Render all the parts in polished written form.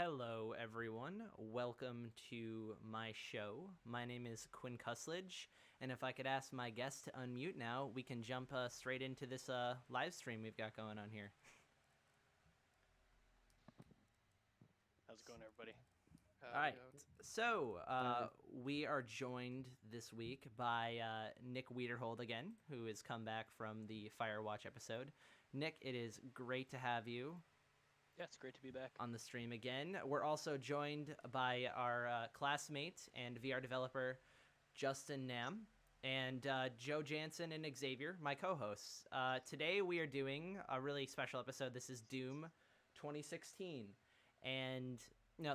Hello, everyone. Welcome to my show. My name is Quinn Cusledge, and if I could ask my guest to unmute now, we can jump straight into this live stream we've got going on here. How's it going, everybody? All right. So we are joined this week by Nick Wiederhold again, who has come back from the Firewatch episode. Nick, it is great to have you. Yeah, it's great to be back on the stream again. We're also joined by our classmate and VR developer, Justin Nam, and Joe Jansen and Xavier, my co-hosts. Today we are doing a really special episode. This is Doom 2016. And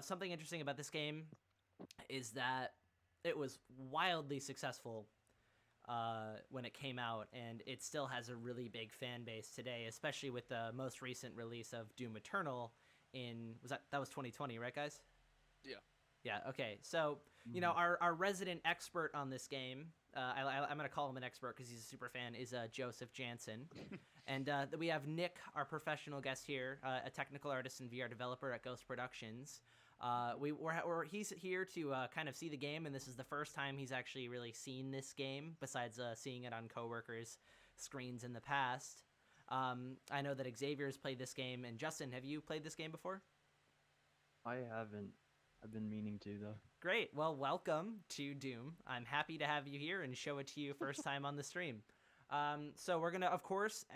something interesting about this game is that it was wildly successful when it came out, and it still has a really big fan base today, especially with the most recent release of Doom Eternal that was 2020, right, guys? Yeah, okay. So, our resident expert on this game, I'm going to call him an expert because he's a super fan, is Joseph Jansen. And we have Nick, our professional guest here, a technical artist and VR developer at Ghost Productions. He's here to kind of see the game, and this is the first time he's actually really seen this game, besides seeing it on coworkers' screens in the past. I know that Xavier's played this game, and Justin, have you played this game before? I haven't. I've been meaning to, though. Great. Well, welcome to Doom. I'm happy to have you here and show it to you first time on the stream. So we're going to, of course,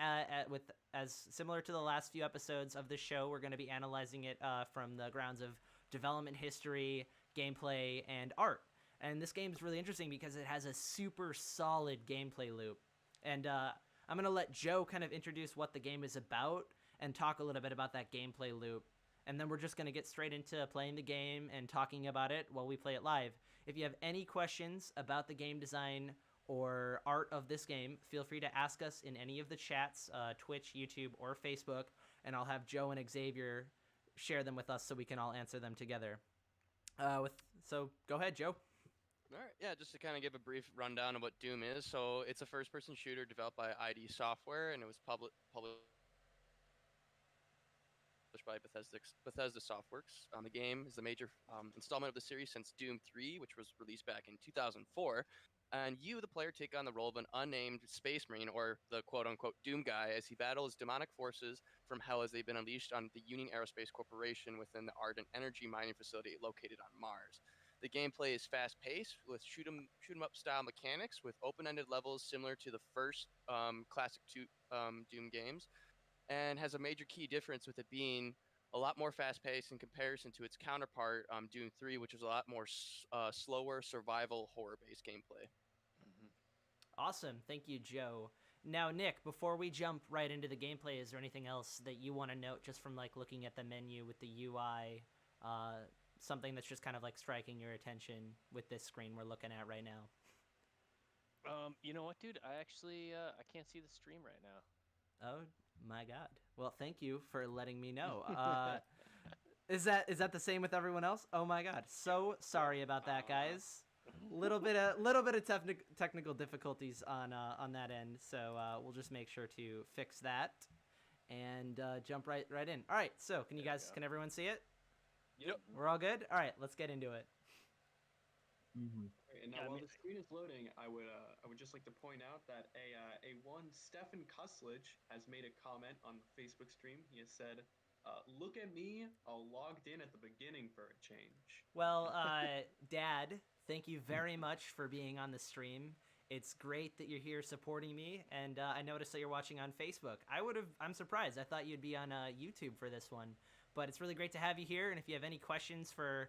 as similar to the last few episodes of this show, we're going to be analyzing it from the grounds of development history, gameplay, and art. And this game is really interesting because it has a super solid gameplay loop. And I'm going to let Joe kind of introduce what the game is about and talk a little bit about that gameplay loop. And then we're just going to get straight into playing the game and talking about it while we play it live. If you have any questions about the game design or art of this game, feel free to ask us in any of the chats, Twitch, YouTube, or Facebook, and I'll have Joe and Xavier share them with us so we can all answer them together. So go ahead, Joe. All right, yeah, just to kind of give a brief rundown of what Doom is. So it's a first-person shooter developed by ID Software, and it was published by Bethesda Softworks. The game is the major installment of the series since Doom 3, which was released back in 2004. And you, the player, take on the role of an unnamed space marine, or the quote-unquote Doom guy, as he battles demonic forces from hell as they've been unleashed on the Union Aerospace Corporation within the ardent energy mining facility located on Mars. The gameplay is fast-paced with shoot-'em-up style mechanics with open-ended levels similar to the first classic Doom games, and has a major key difference with it being a lot more fast-paced in comparison to its counterpart, Doom 3, which was a lot more slower survival horror-based gameplay. Mm-hmm. Awesome. Thank you, Joe. Now, Nick, before we jump right into the gameplay, is there anything else that you want to note just from looking at the menu with the UI, something that's just kind of striking your attention with this screen we're looking at right now? You know what, dude? I actually I can't see the stream right now. Oh my God. Well, thank you for letting me know. Is that the same with everyone else? Oh my God. So sorry about that, guys. Little bit of technical difficulties on that end. So we'll just make sure to fix that and jump right in. All right. So can everyone see it? Yep. We're all good. All right. Let's get into it. Mm-hmm. And now, while the screen is loading, I would just like to point out that one Stefan Cusledge has made a comment on the Facebook stream. He has said, "Look at me, all logged in at the beginning for a change." Well, Dad, thank you very much for being on the stream. It's great that you're here supporting me, and I noticed that you're watching on Facebook. I'm surprised. I thought you'd be on YouTube for this one, but it's really great to have you here. And if you have any questions for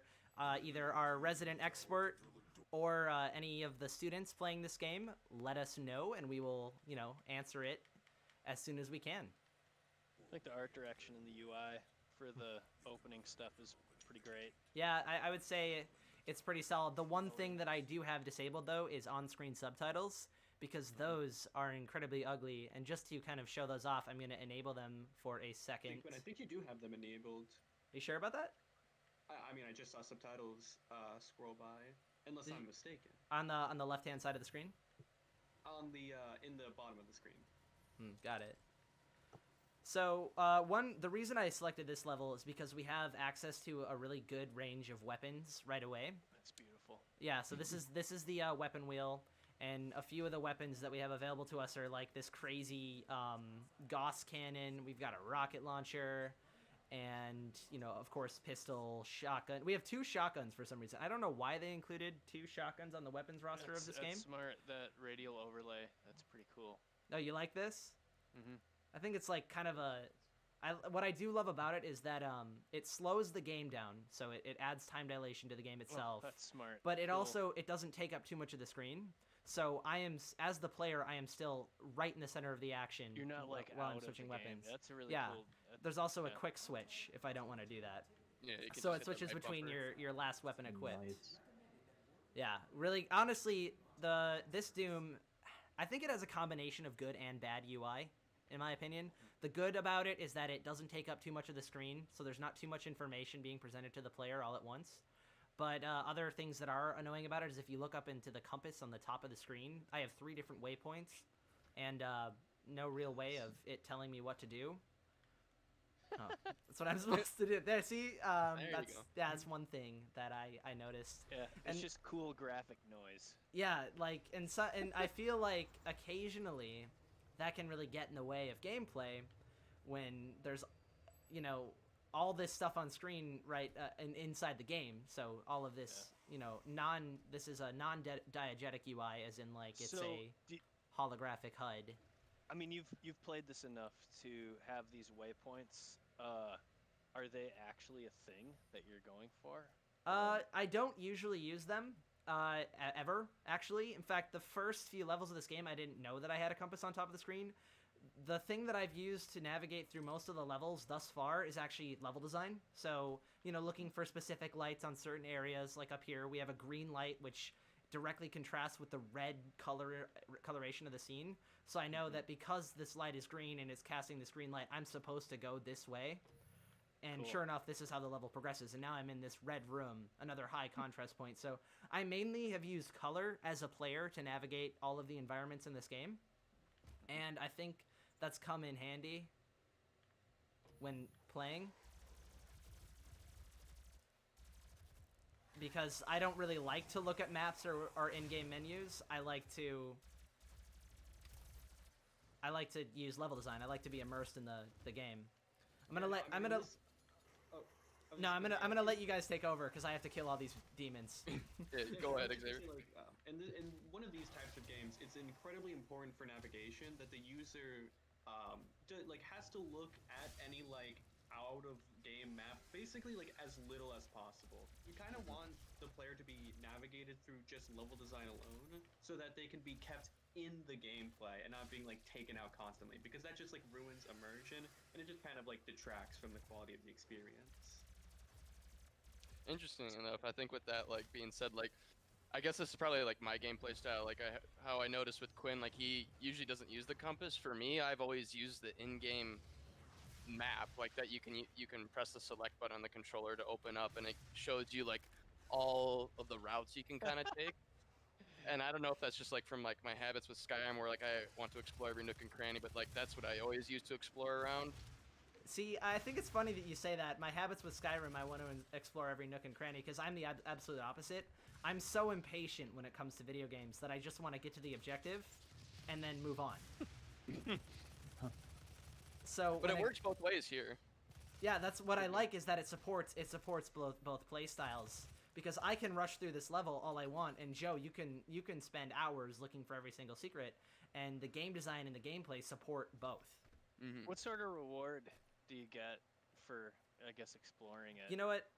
either our resident expert or any of the students playing this game, let us know, and we will, answer it as soon as we can. I think the art direction in the UI for the opening stuff is pretty great. Yeah, I would say it's pretty solid. The one thing that I do have disabled, though, is on-screen subtitles, because those are incredibly ugly. And just to kind of show those off, I'm going to enable them for a second. I think you do have them enabled. Are you sure about that? I just saw subtitles scroll by, unless I'm mistaken. On the left-hand side of the screen? On the in the bottom of the screen. Got it. So the reason I selected this level is because we have access to a really good range of weapons right away. That's beautiful. Yeah, so this is the weapon wheel, and a few of the weapons that we have available to us are like this crazy Gauss cannon. We've got a rocket launcher, and of course, pistol, shotgun. We have 2 shotguns for some reason. I don't know why they included 2 shotguns on the weapons roster of this game. That's smart. That radial overlay. That's pretty cool. Oh, you like this? Mm-hmm. I think it's like kind of what I do love about it is that it slows the game down, so it adds time dilation to the game itself. That's smart. But it Cool. also it doesn't take up too much of the screen. So as the player, I am still right in the center of the action. You're not like while out I'm of switching the weapons. game. That's a really Yeah. cool. There's also a yeah. quick switch if I don't want to do that. Yeah, you can So just it hit the switches right between bumper. your last weapon equipped. Nice. Yeah, really, honestly, this Doom, I think it has a combination of good and bad UI, in my opinion. The good about it is that it doesn't take up too much of the screen, so there's not too much information being presented to the player all at once. But other things that are annoying about it is if you look up into the compass on the top of the screen, I have 3 different waypoints, and no real way of it telling me what to do. Oh, that's what I'm supposed to do. There, see, that's one thing that I noticed. Yeah, it's And- just cool graphic noise. Yeah, like, and I feel like occasionally that can really get in the way of gameplay when there's, all this stuff on screen right inside the game. So all of this, this is a non-diegetic UI, as in like it's So, a holographic HUD. I mean, you've played this enough to have these waypoints. Are they actually a thing that you're going for? I don't usually use them. Ever, actually. In fact, the first few levels of this game, I didn't know that I had a compass on top of the screen. The thing that I've used to navigate through most of the levels thus far is actually level design. So, looking for specific lights on certain areas, like up here, we have a green light, which directly contrasts with the red coloration of the scene. So I know that because this light is green and it's casting this green light, I'm supposed to go this way. And Cool. sure enough, this is how the level progresses. And now I'm in this red room, another high contrast point. So I mainly have used color as a player to navigate all of the environments in this game. And I think that's come in handy when playing. Because I don't really like to look at maps or in-game menus. I like to use level design. I like to be immersed in the game. I'm gonna let you guys take over because I have to kill all these demons. Yeah, go ahead, Xavier. In one of these types of games, it's incredibly important for navigation that the user has to look at any out of game map basically as little as possible. You kind of want the player to be navigated through just level design alone so that they can be kept in the gameplay and not being taken out constantly, because that just ruins immersion and it just kind of detracts from the quality of the experience. Interesting enough, I think with that being said, I guess this is probably my gameplay style. How I noticed with Quinn, he usually doesn't use the compass. For me, I've always used the in-game map, that you can press the select button on the controller to open up, and it shows you all of the routes you can kind of take. And I don't know if that's just from my habits with Skyrim, where I want to explore every nook and cranny, but that's what I always use to explore around. See, I think it's funny that you say that. My habits with Skyrim, I want to explore every nook and cranny, because I'm the absolute opposite. I'm so impatient when it comes to video games that I just want to get to the objective and then move on. But it works both ways here. Yeah, that's what I like, is that it supports both play styles. Because I can rush through this level all I want, and Joe, you can spend hours looking for every single secret, and the game design and the gameplay support both. Mm-hmm. What sort of reward do you get for, I guess, exploring it? You know what?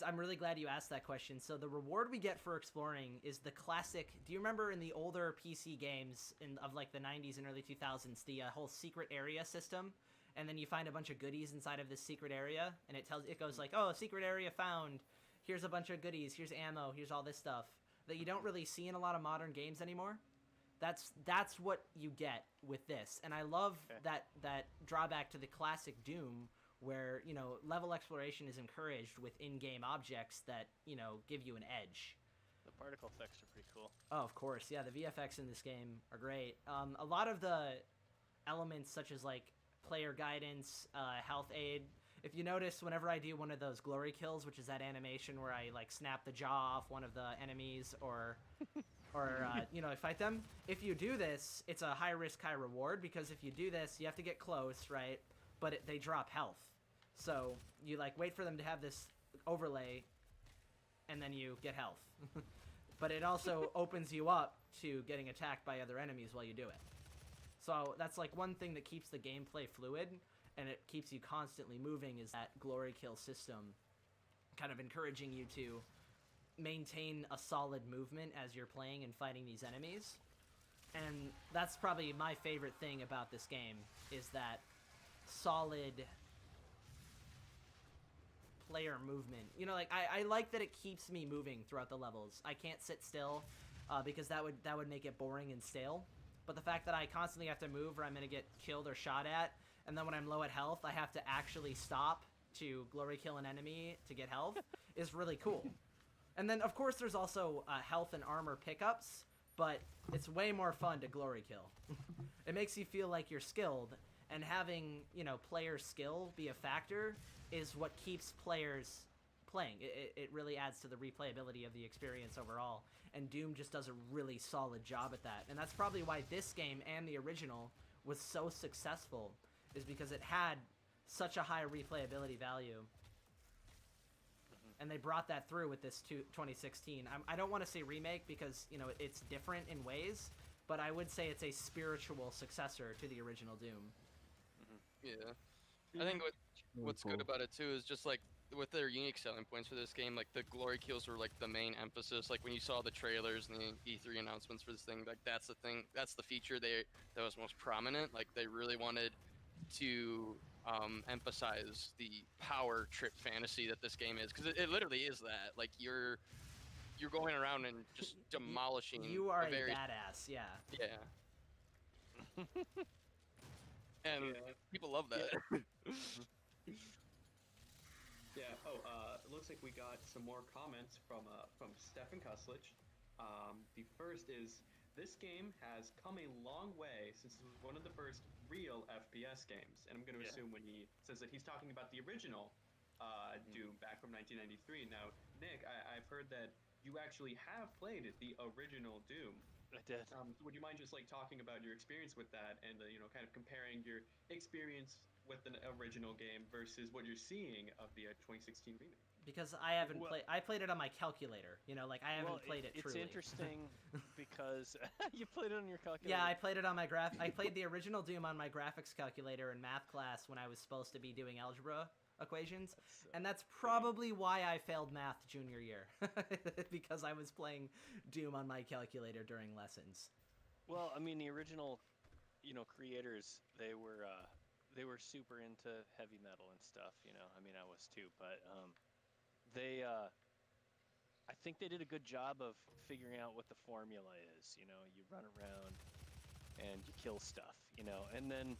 I'm really glad you asked that question. So the reward we get for exploring is the classic. Do you remember in the older PC games of the 90s and early 2000s, the whole secret area system? And then you find a bunch of goodies inside of this secret area, and it goes oh, secret area found. Here's a bunch of goodies. Here's ammo. Here's all this stuff that you don't really see in a lot of modern games anymore. That's what you get with this, and I love that drawback to the classic Doom, where level exploration is encouraged with in-game objects that give you an edge. The particle effects are pretty cool. Oh, of course, yeah. The VFX in this game are great. A lot of the elements, such as player guidance, health aid. If you notice, whenever I do one of those glory kills, which is that animation where I like snap the jaw off one of the enemies or you know, I fight them. If you do this, it's a high risk, high reward, because if you do this, you have to get close, right? But they drop health. So you like wait for them to have this overlay, and then you get health. But it also opens you up to getting attacked by other enemies while you do it. So that's like one thing that keeps the gameplay fluid, and it keeps you constantly moving, is that glory kill system, kind of encouraging you to maintain a solid movement as you're playing and fighting these enemies. And that's probably my favorite thing about this game, is that solid player movement. You know, like I like that it keeps me moving throughout the levels. I can't sit still because that would make it boring and stale. But the fact that I constantly have to move or I'm gonna get killed or shot at, and then when I'm low at health I have to actually stop to glory kill an enemy to get health is really cool. And then, of course, there's also health and armor pickups, but it's way more fun to glory kill. It makes you feel like you're skilled, and having, you know, player skill be a factor is what keeps players playing. It really adds to the replayability of the experience overall, and Doom just does a really solid job at that. And that's probably why this game and the original was so successful, is because it had such a high replayability value. And they brought that through with this 2016. I don't want to say remake because, you know, it's different in ways, but I would say it's a spiritual successor to the original Doom. Yeah. I think what's good about it too is just like with their unique selling points for this game, like the glory kills were like the main emphasis. Like when you saw the trailers and the E3 announcements for this thing, like that's the thing, that's the feature that was most prominent. Like they really wanted to emphasize the power trip fantasy that this game is, because it literally is that. Like you're going around and just demolishing. You are a badass, yeah. Yeah. And people love that. Yeah. Oh, it looks like we got some more comments from Stefan Kuslich. The first is, this game has come a long way since it was one of the first real FPS games. And I'm going to assume when he says that he's talking about the original Doom back from 1993. Now, Nick, I've heard that you actually have played the original Doom. I did. Would you mind just like talking about your experience with that, and you know, kind of comparing your experience with the original game versus what you're seeing of the 2016 remake? Because I haven't played. I played it on my calculator. You know, like I haven't played it truly. It's interesting because you played it on your calculator. Yeah, I played it on my I played the original Doom on my graphics calculator in math class when I was supposed to be doing algebra equations, and that's probably why I failed math junior year, because I was playing Doom on my calculator during lessons. Well, I mean, the original, you know, creators, they were super into heavy metal and stuff. You know, I mean, I was too, but I think they did a good job of figuring out what the formula is. You know, you run around and you kill stuff, you know, and then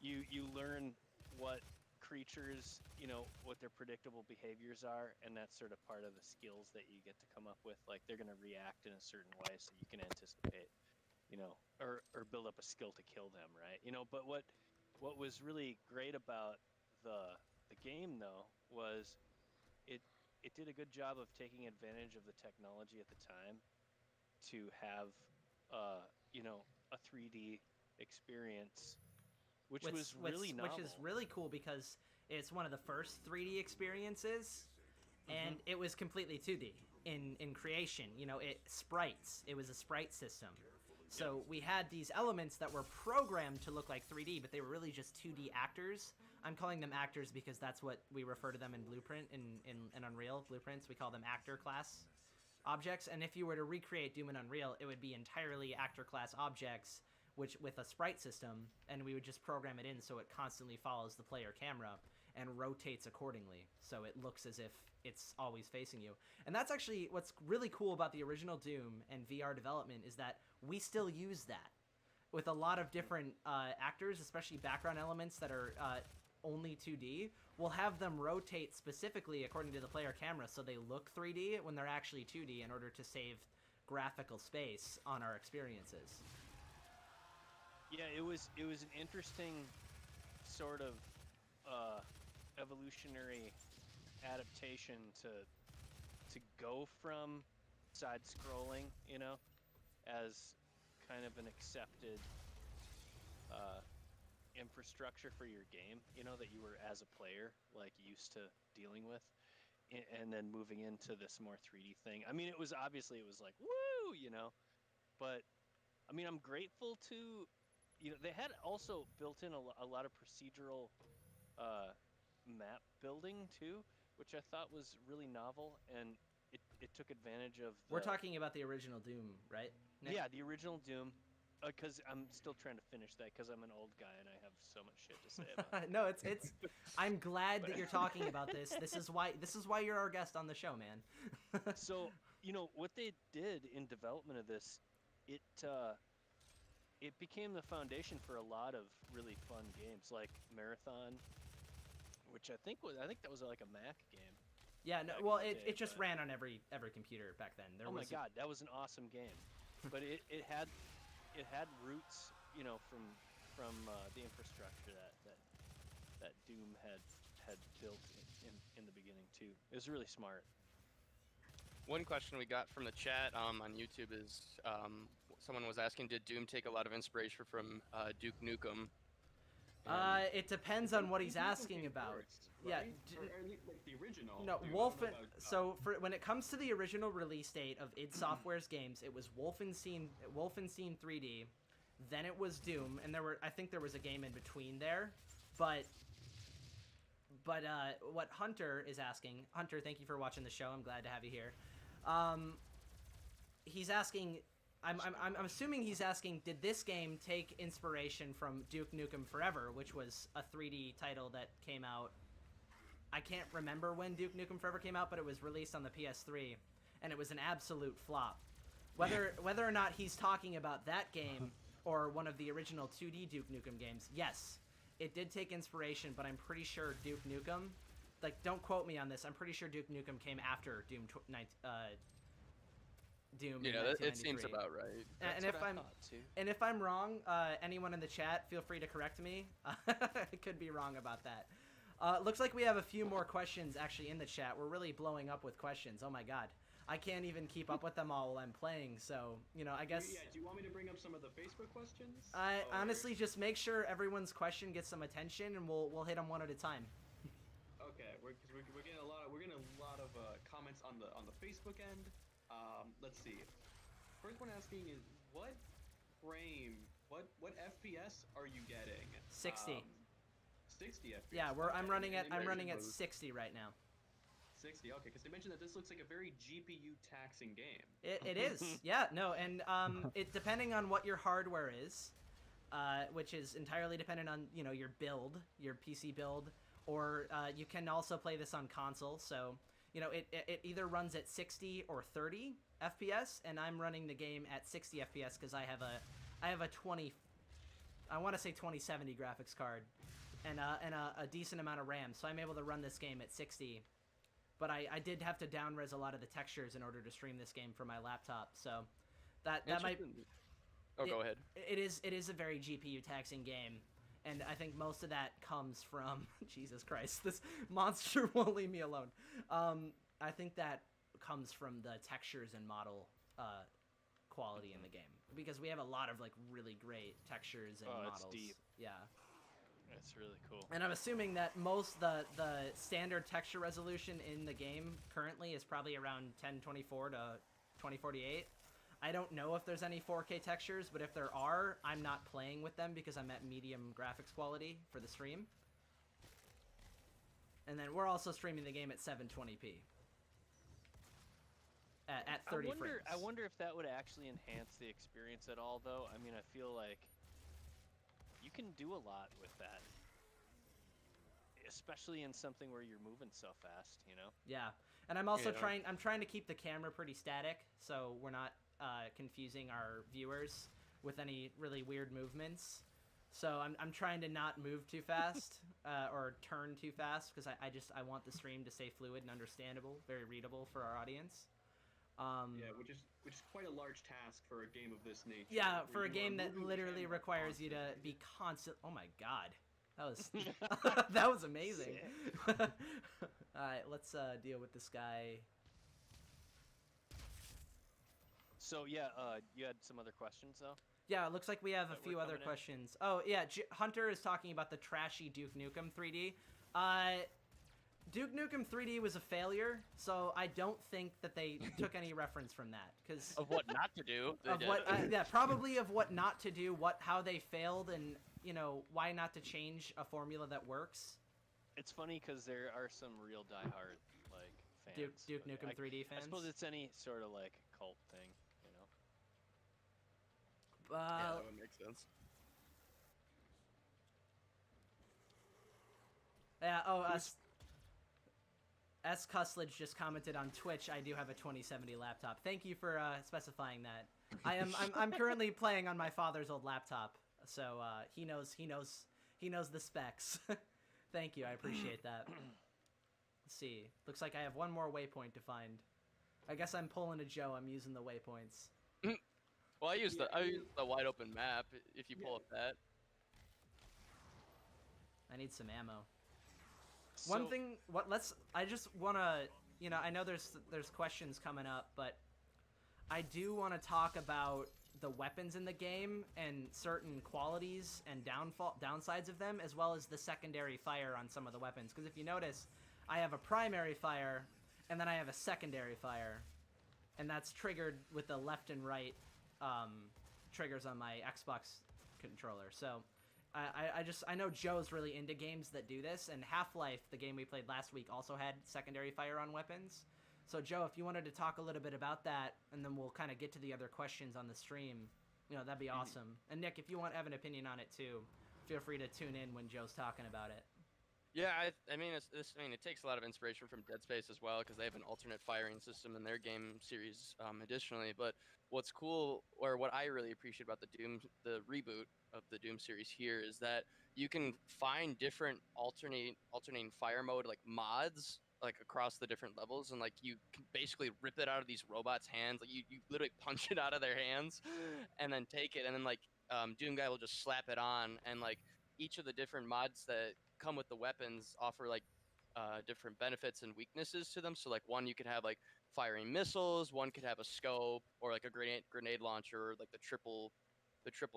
you learn what creatures, you know, what their predictable behaviors are, and that's sort of part of the skills that you get to come up with. Like they're going to react in a certain way, so you can anticipate, you know, or build up a skill to kill them, right? You know, but what was really great about the game though was it did a good job of taking advantage of the technology at the time to have you know, a 3D experience, which was really novel. Which is really cool because it's one of the first 3D experiences, and it was completely 2D in creation. You know, it was a sprite system. So we had these elements that were programmed to look like 3D, but they were really just 2D actors. I'm calling them actors because that's what we refer to them in Blueprint, in Unreal Blueprints. We call them actor class objects. And if you were to recreate Doom in Unreal, it would be entirely actor class objects, which with a sprite system, and we would just program it in so it constantly follows the player camera and rotates accordingly, so it looks as if it's always facing you. And that's actually what's really cool about the original Doom and VR development, is that we still use that with a lot of different actors, especially background elements that are only 2D. We'll have them rotate specifically according to the player camera so they look 3D when they're actually 2D, in order to save graphical space on our experiences. Yeah, it was an interesting sort of evolutionary adaptation to go from side-scrolling, you know, as kind of an accepted infrastructure for your game, you know, that you were as a player like used to dealing with, and then moving into this more 3D thing. I mean, it was like woo, you know, but I mean, I'm grateful to, you know, they had also built in a lot of procedural map building too, which I thought was really novel, and it took advantage of We're talking about the original Doom, right, Nick? Yeah, the original Doom, because I'm still trying to finish that because I'm an old guy and I have so much shit to say about it. No, it's I'm glad that you're talking about this. This is why you're our guest on the show, man. So, you know, what they did in development of this, it became the foundation for a lot of really fun games like Marathon, which I think that was like a Mac game. Yeah, no, well, it just ran on every computer back then. Oh my god, that was an awesome game. But it had roots, you know, from the infrastructure that Doom had built in the beginning too. It was really smart. One question we got from the chat on YouTube is someone was asking, did Doom take a lot of inspiration from Duke Nukem? It depends on what he's asking about. First, Yeah, right? Or at least, like the original. No, Dude, I don't Wolfen. know about, So when it comes to the original release date of id Software's games, it was Wolfenstein 3D, then it was Doom, and I think there was a game in between there, but what Hunter is asking, Hunter, thank you for watching the show. I'm glad to have you here. He's asking. I'm assuming he's asking, did this game take inspiration from Duke Nukem Forever, which was a 3D title that came out, I can't remember when Duke Nukem Forever came out, but it was released on the PS3, and it was an absolute flop. Whether or not he's talking about that game or one of the original 2D Duke Nukem games, yes, it did take inspiration, but I'm pretty sure Duke Nukem, like, don't quote me on this, I'm pretty sure Duke Nukem came after Doom Doom. You know, it seems about right. And if I'm wrong, anyone in the chat, feel free to correct me. I could be wrong about that. Looks like we have a few more questions actually in the chat. We're really blowing up with questions. Oh my god, I can't even keep up with them all while I'm playing. So, you know, I guess. Yeah. Do you want me to bring up some of the Facebook questions? Honestly, just make sure everyone's question gets some attention, and we'll hit them one at a time. Okay, we're getting a lot of comments on the Facebook end. Let's see. First one asking is what FPS are you getting? 60. 60 FPS. Yeah, I'm running at 60 60 right now. 60. Okay, because they mentioned that this looks like a very GPU taxing game. It is. Yeah, no, and it depending on what your hardware is, which is entirely dependent on, you know, your build, your PC build, or you can also play this on console. So, you know, it either runs at 60 or 30 FPS, and I'm running the game at 60 FPS because I have a 2070 graphics card and a decent amount of RAM, so I'm able to run this game at 60. But I did have to down-res a lot of the textures in order to stream this game from my laptop, so that might. Go ahead. It is a very GPU taxing game. And I think most of that comes from Jesus Christ, this monster won't leave me alone. I think that comes from the textures and model quality in the game, because we have a lot of like really great textures and models. It's deep. Yeah, that's really cool. and I'm assuming that most the standard texture resolution in the game currently is probably around 1024 to 2048. I don't know if there's any 4K textures, but if there are, I'm not playing with them because I'm at medium graphics quality for the stream. And then we're also streaming the game at 720p. At 30 frames. I wonder if that would actually enhance the experience at all, though. I mean, I feel like you can do a lot with that. Especially in something where you're moving so fast, you know? Yeah. And I'm also trying to keep the camera pretty static, so we're not confusing our viewers with any really weird movements. So I'm trying to not move too fast or turn too fast, because I want the stream to stay fluid and understandable, very readable for our audience. Yeah, which is quite a large task for a game of this nature. Yeah, for a game that literally requires you to be constant. Oh my god. That was that was amazing. All right, let's deal with this guy. So yeah, you had some other questions though. Yeah, it looks like we have a That were few other coming in. questions. Oh yeah, Hunter is talking about the trashy Duke Nukem 3D. Duke Nukem 3D was a failure, so I don't think that they took any reference from that, because Of what not to do. they of did. what yeah, probably of what not to do, how they failed, and why not to change a formula that works. It's funny because there are some real diehard like fans. Duke but Nukem 3D fans. I suppose it's any sort of like cult thing, you know. Yeah, that would make sense. Yeah. Oh, S. Cussledge just commented on Twitch. I do have a 2070 laptop. Thank you for specifying that. I'm currently playing on my father's old laptop, so he knows the specs. Thank you. I appreciate that. Let's see. Looks like I have one more waypoint to find. I guess I'm pulling a Joe. I'm using the waypoints. Well, I use the wide open map. If you pull up that. I need some ammo. One thing, I just want to, I know there's questions coming up, but I do want to talk about the weapons in the game and certain qualities and downsides of them, as well as the secondary fire on some of the weapons. Because if you notice, I have a primary fire, and then I have a secondary fire, and that's triggered with the left and right triggers on my Xbox controller. So I know Joe's really into games that do this, and Half-Life, the game we played last week, also had secondary fire on weapons. So Joe, if you wanted to talk a little bit about that, and then we'll kind of get to the other questions on the stream, that'd be awesome. And Nick, if you have an opinion on it too, feel free to tune in when Joe's talking about it. Yeah, I mean, it takes a lot of inspiration from Dead Space as well, because they have an alternate firing system in their game series. Additionally, but what's cool, or what I really appreciate about the reboot of the Doom series here, is that you can find different alternating fire mode like mods like across the different levels, and like you can basically rip it out of these robots' hands. Like you literally punch it out of their hands, and then take it, and then like Doom guy will just slap it on, and like each of the different mods that come with the weapons offer like different benefits and weaknesses to them. So like one, you could have like firing missiles, one could have a scope, or like a grenade launcher, or like the triple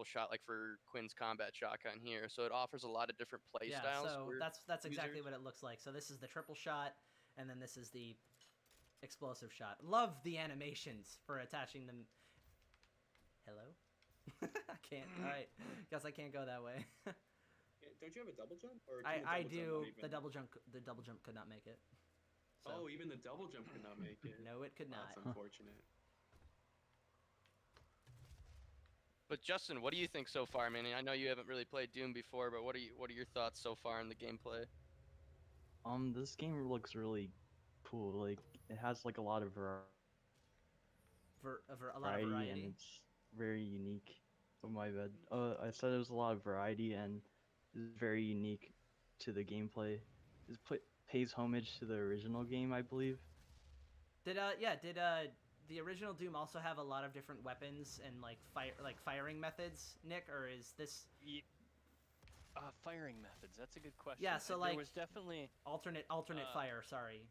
shot, like for Quinn's combat shotgun here. So it offers a lot of different play styles. So that's exactly what it looks like. So this is the triple shot, and then this is the explosive shot. Love the animations for attaching them. Hello? I can't. All right. Guess I can't go that way. Don't you have a double jump? Or I do. The double jump could not make it. So. Oh, even the double jump could not make it. No, it could not. That's unfortunate. But Justin, what do you think so far? I mean, I know you haven't really played Doom before, but what are your thoughts so far on the gameplay? This game looks really cool. Like, it has like a lot of variety, and it's very unique. Oh my bad. I said there was a lot of variety, and it's very unique to the gameplay. It pays homage to the original game, I believe. Did the original Doom also have a lot of different weapons and like firing methods, Nick, or is this firing methods? That's a good question. Yeah, so like there was definitely alternate fire. Sorry,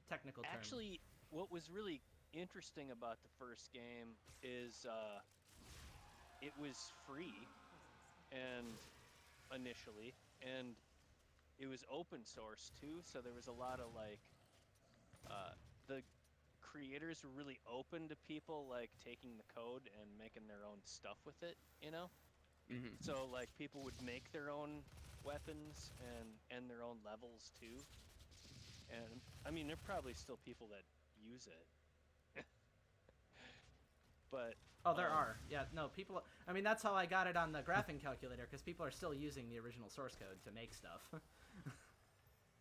technical term. Actually, what was really interesting about the first game is it was free, and initially, and it was open source too. So there was a lot of like the creators were really open to people like taking the code and making their own stuff with it, you know. Mm-hmm. So like people would make their own weapons and their own levels too. And I mean, there are probably still people that use it. But there are. Yeah, no, people. I mean, that's how I got it on the graphing calculator, because people are still using the original source code to make stuff.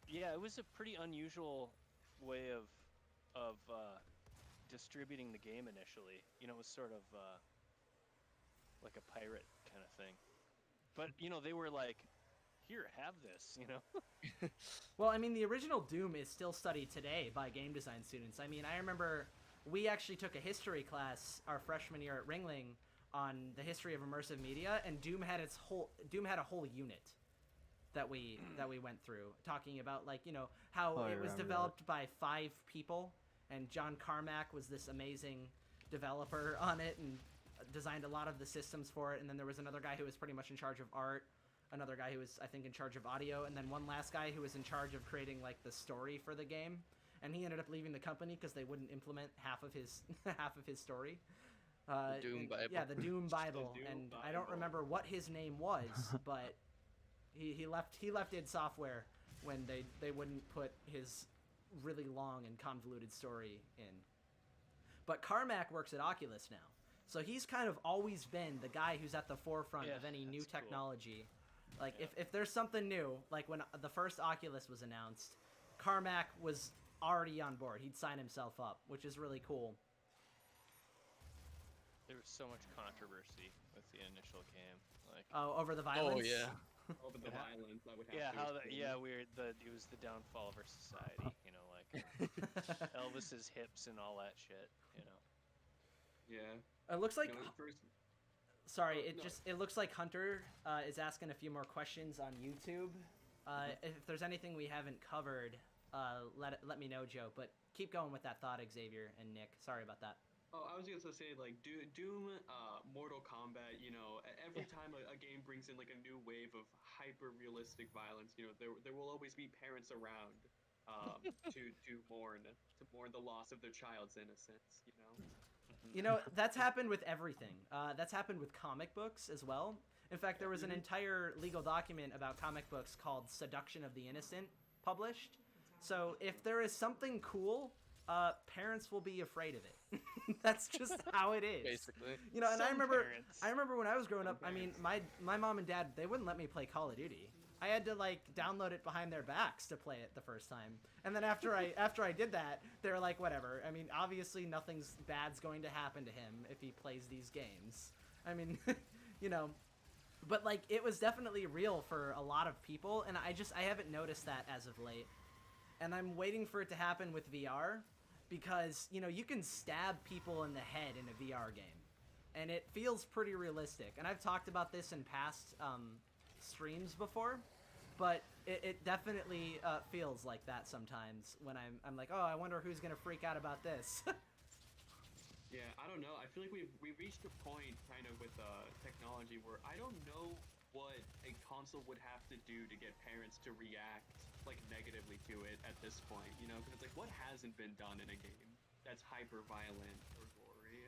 Yeah, it was a pretty unusual way of distributing the game initially. You know, it was sort of like a pirate kind of thing. But, you know, they were like, here, have this, you know? Well, I mean, the original Doom is still studied today by game design students. I mean, I remember we actually took a history class our freshman year at Ringling on the history of immersive media, and Doom had a whole unit that we went through, talking about like how Oh, I it was remember that. developed by 5 people, and John Carmack was this amazing developer on it and designed a lot of the systems for it. And then there was another guy who was pretty much in charge of art, another guy who was I think in charge of audio, and then one last guy who was in charge of creating like the story for the game. And he ended up leaving the company because they wouldn't implement half of his story. Doom Bible. Yeah, the Doom Bible. Doom And I don't Bible. remember what his name was, but he left id Software when they wouldn't put his really long and convoluted story in. But Carmack works at Oculus now, so he's kind of always been the guy who's at the forefront Yeah, of any new that's cool. technology. Like Yeah. if there's something new, like when the first Oculus was announced, Carmack was already on board. He'd sign himself up, which is really cool. There was so much controversy with the initial game. Like, Oh, over the violence. Oh yeah. Over the Yeah. violence, I would have yeah, to how assume. it was the downfall of our society. Like Elvis's hips and all that shit. Yeah. It looks like. First, Sorry, Oh, no. it looks like Hunter is asking a few more questions on YouTube. If there's anything we haven't covered, let me know, Joe. But keep going with that thought, Xavier and Nick. Sorry about that. Oh, I was gonna say like Doom, Mortal Kombat. Every time a game brings in like a new wave of hyper realistic violence, there will always be parents around to mourn the loss of their child's innocence. That's happened with everything. That's happened with comic books as well. In fact, there was an entire legal document about comic books called Seduction of the Innocent published. So if there is something cool, parents will be afraid of it. That's just how it is. Basically. And I Some remember parents. I rember when I was growing up, I mean, my mom and dad, they wouldn't let me play Call of Duty. I had to like download it behind their backs to play it the first time. And then after I did that, they were like, whatever. I mean, obviously nothing's bad's going to happen to him if he plays these games. I mean, but like it was definitely real for a lot of people, and I haven't noticed that as of late. And I'm waiting for it to happen with VR because, you can stab people in the head in a VR game. And it feels pretty realistic. And I've talked about this in past streams before, but it definitely feels like that sometimes when I'm like, oh, I wonder who's gonna freak out about this. Yeah, I don't know. I feel like we've reached a point kind of with technology where I don't know what a console would have to do to get parents to react like negatively to it at this point. Because it's like, what hasn't been done in a game that's hyper violent or gory?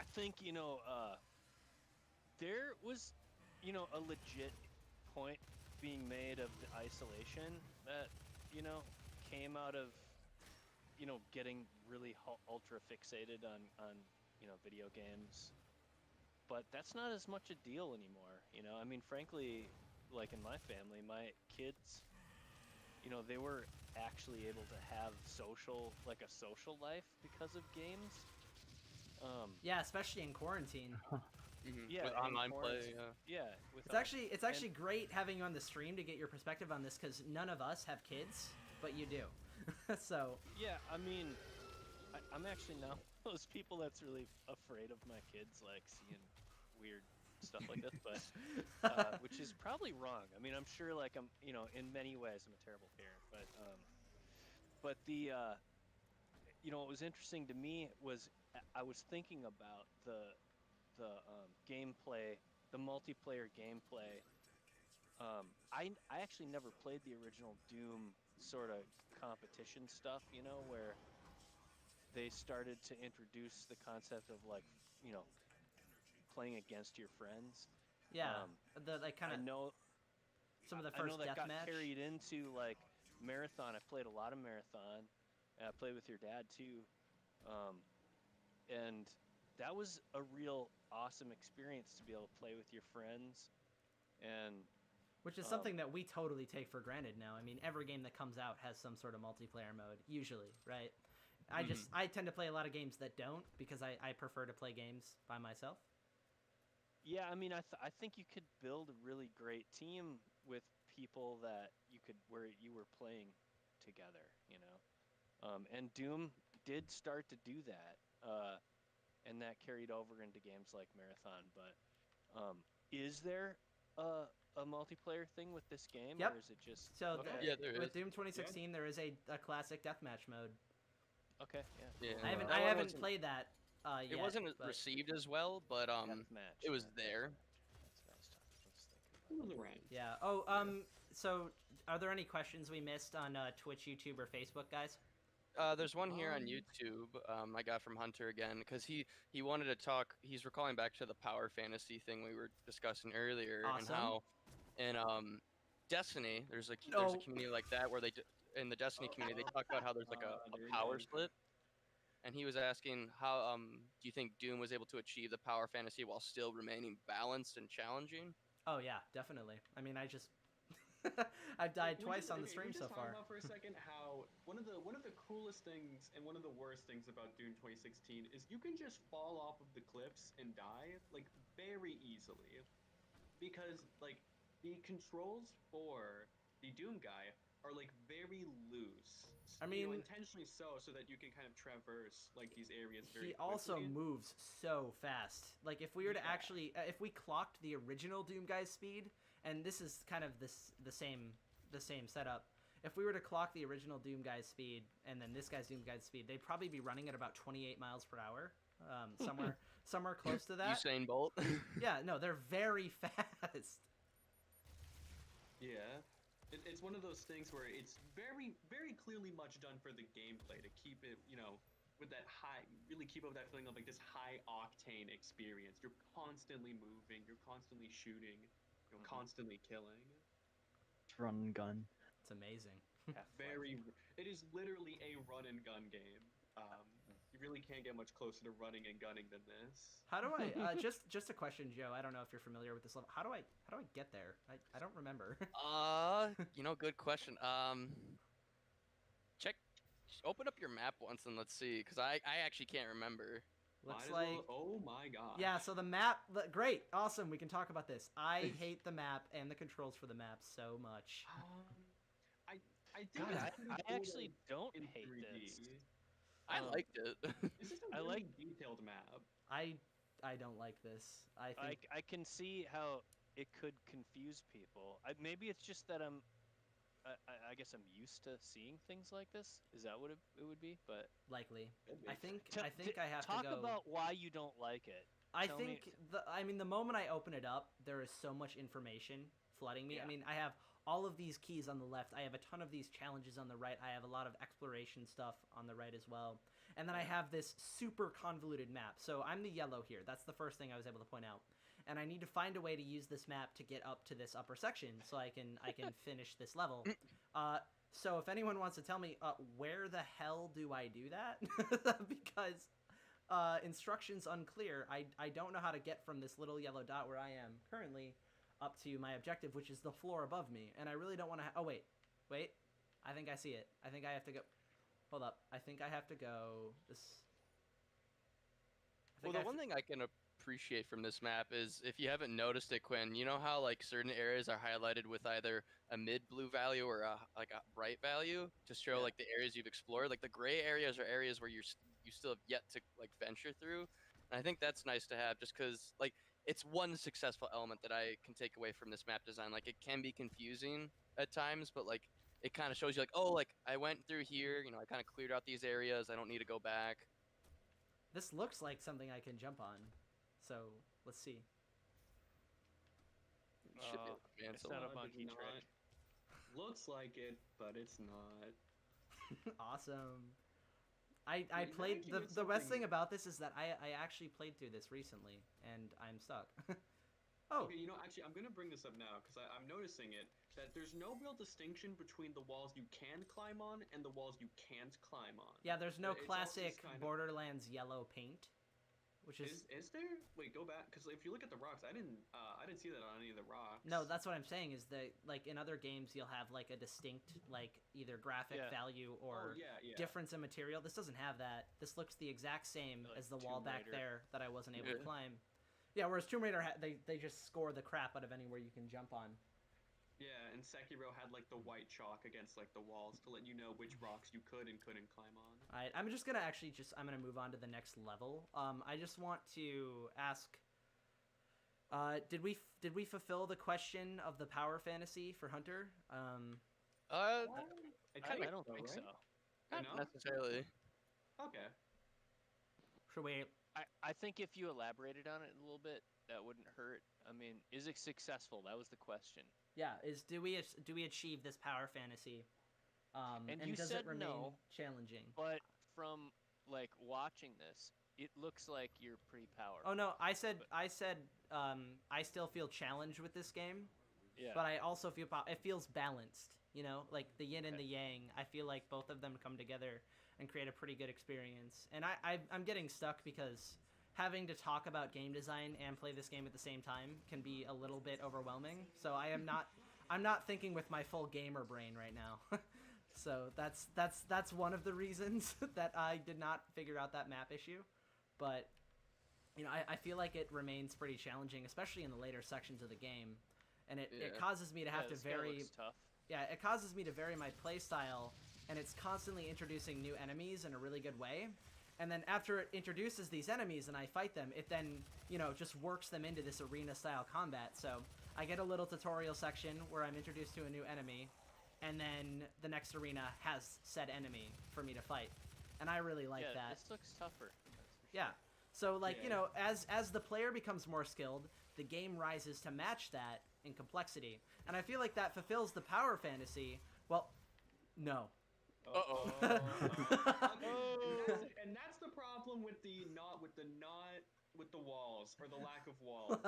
I think there was a legit point being made of the isolation that came out of getting really ultra fixated on video games, but that's not as much a deal anymore. I mean, frankly, like in my family, my kids, they were actually able to have a social life because of games. Yeah, especially in quarantine. Yeah, With in online play. quarantine. Yeah. Yeah, It's actually great having you on the stream to get your perspective on this because none of us have kids, but you do. So yeah. I mean, I'm actually not those people that's really afraid of my kids like seeing weird stuff like this, but which is probably wrong. I mean, I'm sure like I'm in many ways I'm a terrible parent, but the what was interesting to me was I was thinking about the gameplay, the multiplayer gameplay. I actually never played the original Doom sort of competition stuff, where they started to introduce the concept of like, playing against your friends. yeah, the like kind I of know some of the I know first that got deathmatch. carried into like Marathon. I played a lot of Marathon, and I played with your dad too, and that was a real awesome experience to be able to play with your friends, and Which is something that we totally take for granted now. I mean, every game that comes out has some sort of multiplayer mode, usually, right? I tend to play a lot of games that don't because I prefer to play games by myself. yeah, I mean, I think you could build a really great team with people that where you were playing together, and Doom did start to do that, and that carried over into games like Marathon. But is there a a multiplayer thing with this game, Yep. or is it just So okay? Yeah, there with is. Doom 2016, there is a classic deathmatch mode. Okay, yeah. Yeah. I haven't That one wasn't- played that yet. It wasn't but received as well, but Deathmatch. it was yeah, there. That's what I was thinking It about. was around. yeah. Oh, so are there any questions we missed on Twitch, YouTube, or Facebook, guys? There's one here on Um, YouTube. I got from Hunter again because he wanted to talk. He's recalling back to the power fantasy thing we were discussing earlier, and Awesome. how in Destiny there's a No. community like that where in the Destiny community they talk about how there's like there a you power go. split, and he was asking how do you think Doom was able to achieve the power fantasy while still remaining balanced and challenging? Oh yeah, definitely. I mean, I just I've died We twice just- on the okay, stream we so just far. talk about for a second how one of the coolest things and one of the worst things about Doom 2016 is you can just fall off of the cliffs and die like very easily, because like the controls for the Doom guy are like very loose. I You know, mean- intentionally so that you can kind of traverse like these areas very He also quickly. moves so fast. Like if we were to Yeah. actually, if we clocked the original Doom guy's speed, and this is kind of the same setup. If we were to clock the original Doom guy's speed and then this guy's Doom guy's speed, they'd probably be running at about 28 miles per hour, somewhere close to that. Usain Bolt. Yeah, no, they're very fast. Yeah. It's one of those things where it's very, very clearly much done for the gameplay to keep it, you know, with that high, really keep up that feeling of like this high octane experience. You're constantly moving, you're constantly shooting, you're constantly killing. It's run and gun. It's amazing. It is literally a run and gun game. You really can't get much closer to running and gunning than this. How do I just a question, Joe? I don't know if you're familiar with this level. How do I get there? I don't remember. Good question. Open up your map once and let's see, because I actually can't remember. Looks Might as like well- oh my god. yeah. So the map, great, awesome. We can talk about this. I hate the map and the controls for the map so much. I think God, it's pretty I cool actually don't in hate 3D. this. I Um, liked it. This is a I really like- detailed map. I don't like this. I think I can see how it could confuse people. Maybe it's just that I guess I'm used to seeing things like this. Is that what it would be? But likely. Could be. I think T- I think I have talk to go. about why you don't like it. I tell think the moment I open it up, there is so much information flooding me. I Yeah. mean, I have all of these keys on the left. I have a ton of these challenges on the right. I have a lot of exploration stuff on the right as well. And then I have this super convoluted map. So I'm the yellow here. That's the first thing I was able to point out. And I need to find a way to use this map to get up to this upper section so I can finish this level. So if anyone wants to tell me where the hell do I do that? Because instructions unclear. I don't know how to get from this little yellow dot where I am currently up to my objective, which is the floor above me. And I really don't want to. Oh wait. I think I see it. I think I have to go. Hold up. I think I have to go this. Well, the one thing I can appreciate from this map is, if you haven't noticed it, Quinn, you know how like certain areas are highlighted with either a mid blue value or a bright value to show like the areas you've explored. Like the gray areas are areas where you still have yet to like venture through. And I think that's nice to have, just because like it's one successful element that I can take away from this map design. Like it can be confusing at times, but like it kind of shows you like, oh, like I went through here, I kind of cleared out these areas. I don't need to go back. This looks like something I can jump on. So let's see. It should be it's cancel. not a It's monkey not. trick. Looks like it, but it's not. Awesome. I Yeah, you played actually get the best something- thing about this is that I actually played through this recently and I'm stuck. Oh, Okay, actually, I'm gonna bring this up now because I'm noticing it, that there's no real distinction between the walls you can climb on and the walls you can't climb on. yeah, there's no It's also just classic kind of- Borderlands yellow paint, which is Is there? Wait, go back, because if you look at the rocks, I didn't see that on any of the rocks. no, that's what I'm saying is that like in other games you'll have like a distinct like either graphic Yeah. value or Oh, yeah. difference in material. This doesn't have that. This looks the exact same Like as the wall Tomb back Raider. there that I wasn't able to Yeah. climb. Yeah, whereas Tomb Raider they just score the crap out of anywhere you can jump on. Yeah, and Sekiro had like the white chalk against like the walls to let you know which rocks you could and couldn't climb on. All right, I'm just gonna I'm gonna move on to the next level. I just want to ask, Did we fulfill the question of the power fantasy for Hunter? Uh, I don't think so. not No? necessarily. Okay. Should we? I think if you elaborated on it a little bit, that wouldn't hurt. I mean, is it successful? That was the question. Yeah. Do we achieve this power fantasy? And And you does said it remain no. challenging? But from like watching this, it looks like you're pretty powerful. Oh no, I said But- I still feel challenged with this game, Yeah. but I also feel it feels balanced. You know, like the yin and the yang. I feel like both of them come together and create a pretty good experience. And I'm getting stuck because having to talk about game design and play this game at the same time can be a little bit overwhelming. So I'm not thinking with my full gamer brain right now. So that's one of the reasons that I did not figure out that map issue. But you know, I feel like it remains pretty challenging, especially in the later sections of the game. And it Yeah. causes me to have to this guy vary. looks tough. Yeah, it causes me to vary my playstyle, and it's constantly introducing new enemies in a really good way. And then after it introduces these enemies and I fight them, it then, you know, just works them into this arena-style combat. So I get a little tutorial section where I'm introduced to a new enemy, and then the next arena has said enemy for me to fight. And I really like that. This looks tougher. That's for Yeah. sure. So, like, you Yeah. know, as the player becomes more skilled, the game rises to match that in complexity. And I feel like that fulfills the power fantasy. Well, no. Uh-oh. And that's the problem with the walls or the lack of walls,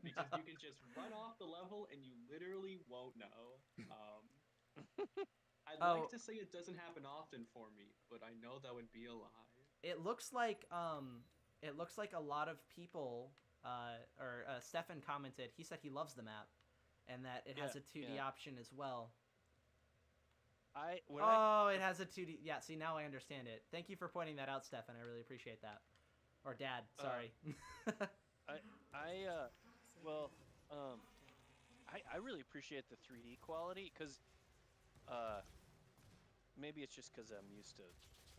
because you can just run off the level and you literally won't know. I'd Oh. like to say it doesn't happen often for me, but I know that would be a lie. It looks like a lot of people, or Stefan commented. He said he loves the map, and that it has Yeah, a 2D yeah. option as well. When I It has a 2D. Yeah, see, now I understand it. Thank you for pointing that out, Stefan. I really appreciate that. Or Dad, sorry. I really appreciate the 3D quality because maybe it's just because I'm used to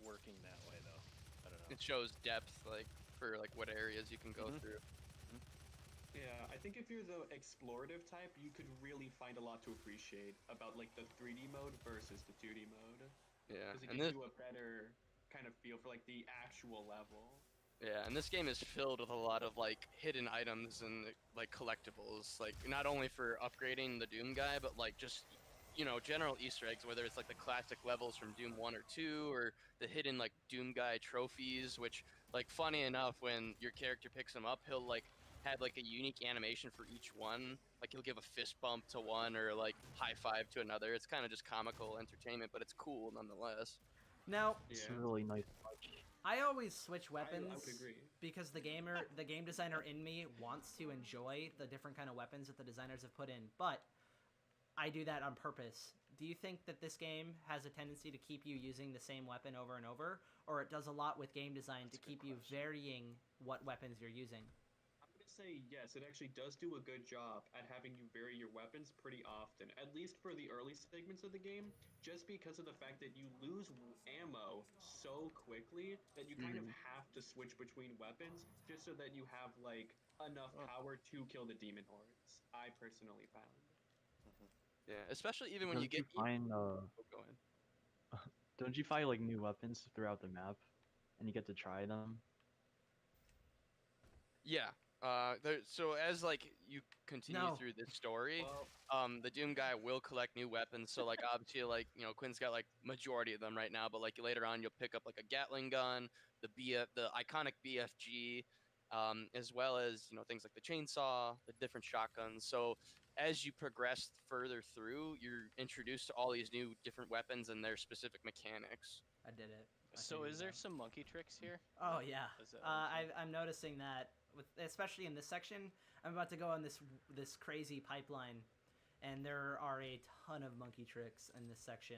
working that way though. I don't know. It shows depth, like for like what areas you can go Mhm. through. Yeah, I think if you're the explorative type, you could really find a lot to appreciate about like the 3D mode versus the 2D mode, Yeah, because it and gives this you a better kind of feel for like the actual level. yeah, and this game is filled with a lot of like hidden items and like collectibles, like not only for upgrading the Doom guy, but like just general Easter eggs, whether it's like the classic levels from Doom 1 or 2 or the hidden like Doom guy trophies, which like funny enough when your character picks them up, he'll like have like a unique animation for each one. Like he'll give a fist bump to one or like high five to another. It's kind of just comical entertainment, but it's cool nonetheless. Now, It's Yeah. a really nice touch. I always switch I weapons would agree. because the game designer in me wants to enjoy the different kind of weapons that the designers have put in, but I do that on purpose. Do you think that this game has a tendency to keep you using the same weapon over and over, or it does a lot with game design That's to a good keep you question. varying what weapons you're using? I'm gonna say yes, it actually does do a good job at having you vary your weapons pretty often, at least for the early segments of the game, just because of the fact that you lose ammo so quickly that you kind of have to switch between weapons just so that you have like enough power to kill the demon hordes. I personally found. Yeah, especially even when Don't you get find Oh, go ahead. don't you find like new weapons throughout the map, and you get to try them? Yeah. So as like you continue No. through this story, Well, the Doom guy will collect new weapons. So like obviously like Quinn's got like majority of them right now, but like later on you'll pick up like a Gatling gun, the iconic BFG, as well as things like the chainsaw, the different shotguns. So as you progress further through, you're introduced to all these new different weapons and their specific mechanics. I did it. I So figured is it there out. some monkey tricks here? Oh yeah, Is that what I'm saying? I'm noticing that especially in this section. I'm about to go on this crazy pipeline, and there are a ton of monkey tricks in this section.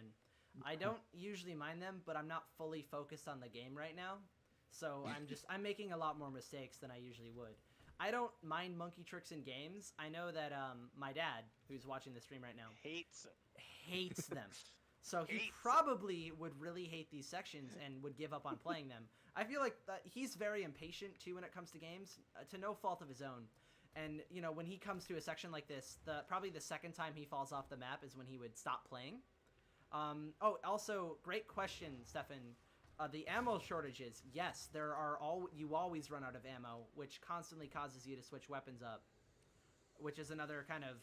I don't usually mind them, but I'm not fully focused on the game right now, so I'm making a lot more mistakes than I usually would. I don't mind monkey tricks in games. I know that my dad, who's watching the stream right now, Hates them. hates them. So he Hates 'em. probably would really hate these sections and would give up on playing them. I feel like he's very impatient too when it comes to games, to no fault of his own. And when he comes to a section like this, probably the second time he falls off the map is when he would stop playing. Also, great question, Stefan. The ammo shortages, yes, you always run out of ammo, which constantly causes you to switch weapons up, which is another kind of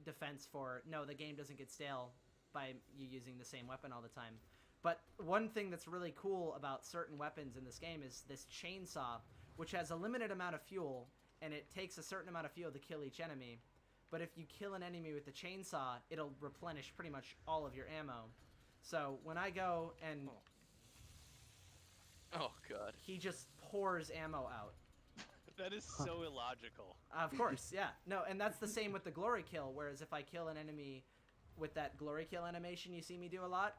defense for, no, the game doesn't get stale by you using the same weapon all the time. But one thing that's really cool about certain weapons in this game is this chainsaw, which has a limited amount of fuel, and it takes a certain amount of fuel to kill each enemy. But if you kill an enemy with the chainsaw, it'll replenish pretty much all of your ammo. So when I go and... Oh, God. He just pours ammo out. That is so illogical. Of course, yeah. No, and that's the same with the glory kill, whereas if I kill an enemy with that glory kill animation you see me do a lot,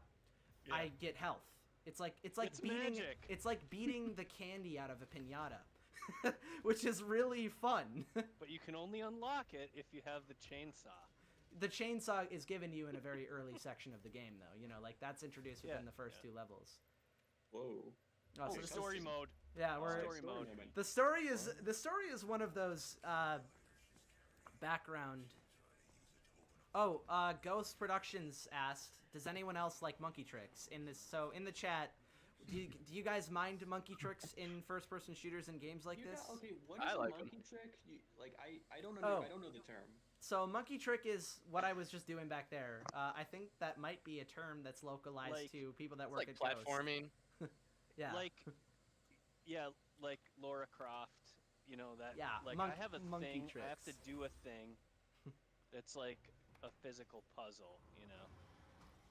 Yeah. I get health. It's like It's beating magic. It's like beating the candy out of a piñata, which is really fun. But you can only unlock it if you have the chainsaw. The chainsaw is given to you in a very early section of the game, though. Like that's introduced within Yeah, the first yeah. 2 levels. Whoa. Oh, Oh, so the story mode. yeah, we're Story mode. the story is one of those background. Oh, Ghost Productions asked, does anyone else like monkey tricks in this? So in the chat, do you guys mind monkey tricks in first-person shooters and games like this? Okay, what is I a like 'em. monkey trick? I don't Oh. I don't know the term. So monkey trick is what I was just doing back there. I think that might be a term that's localized Like- to people that It's work like at Ghost. platforming. Yeah. Like Laura Croft, that. Yeah, Like monk- I have a monkey thing. I have to tricks. do a thing that's like a physical puzzle,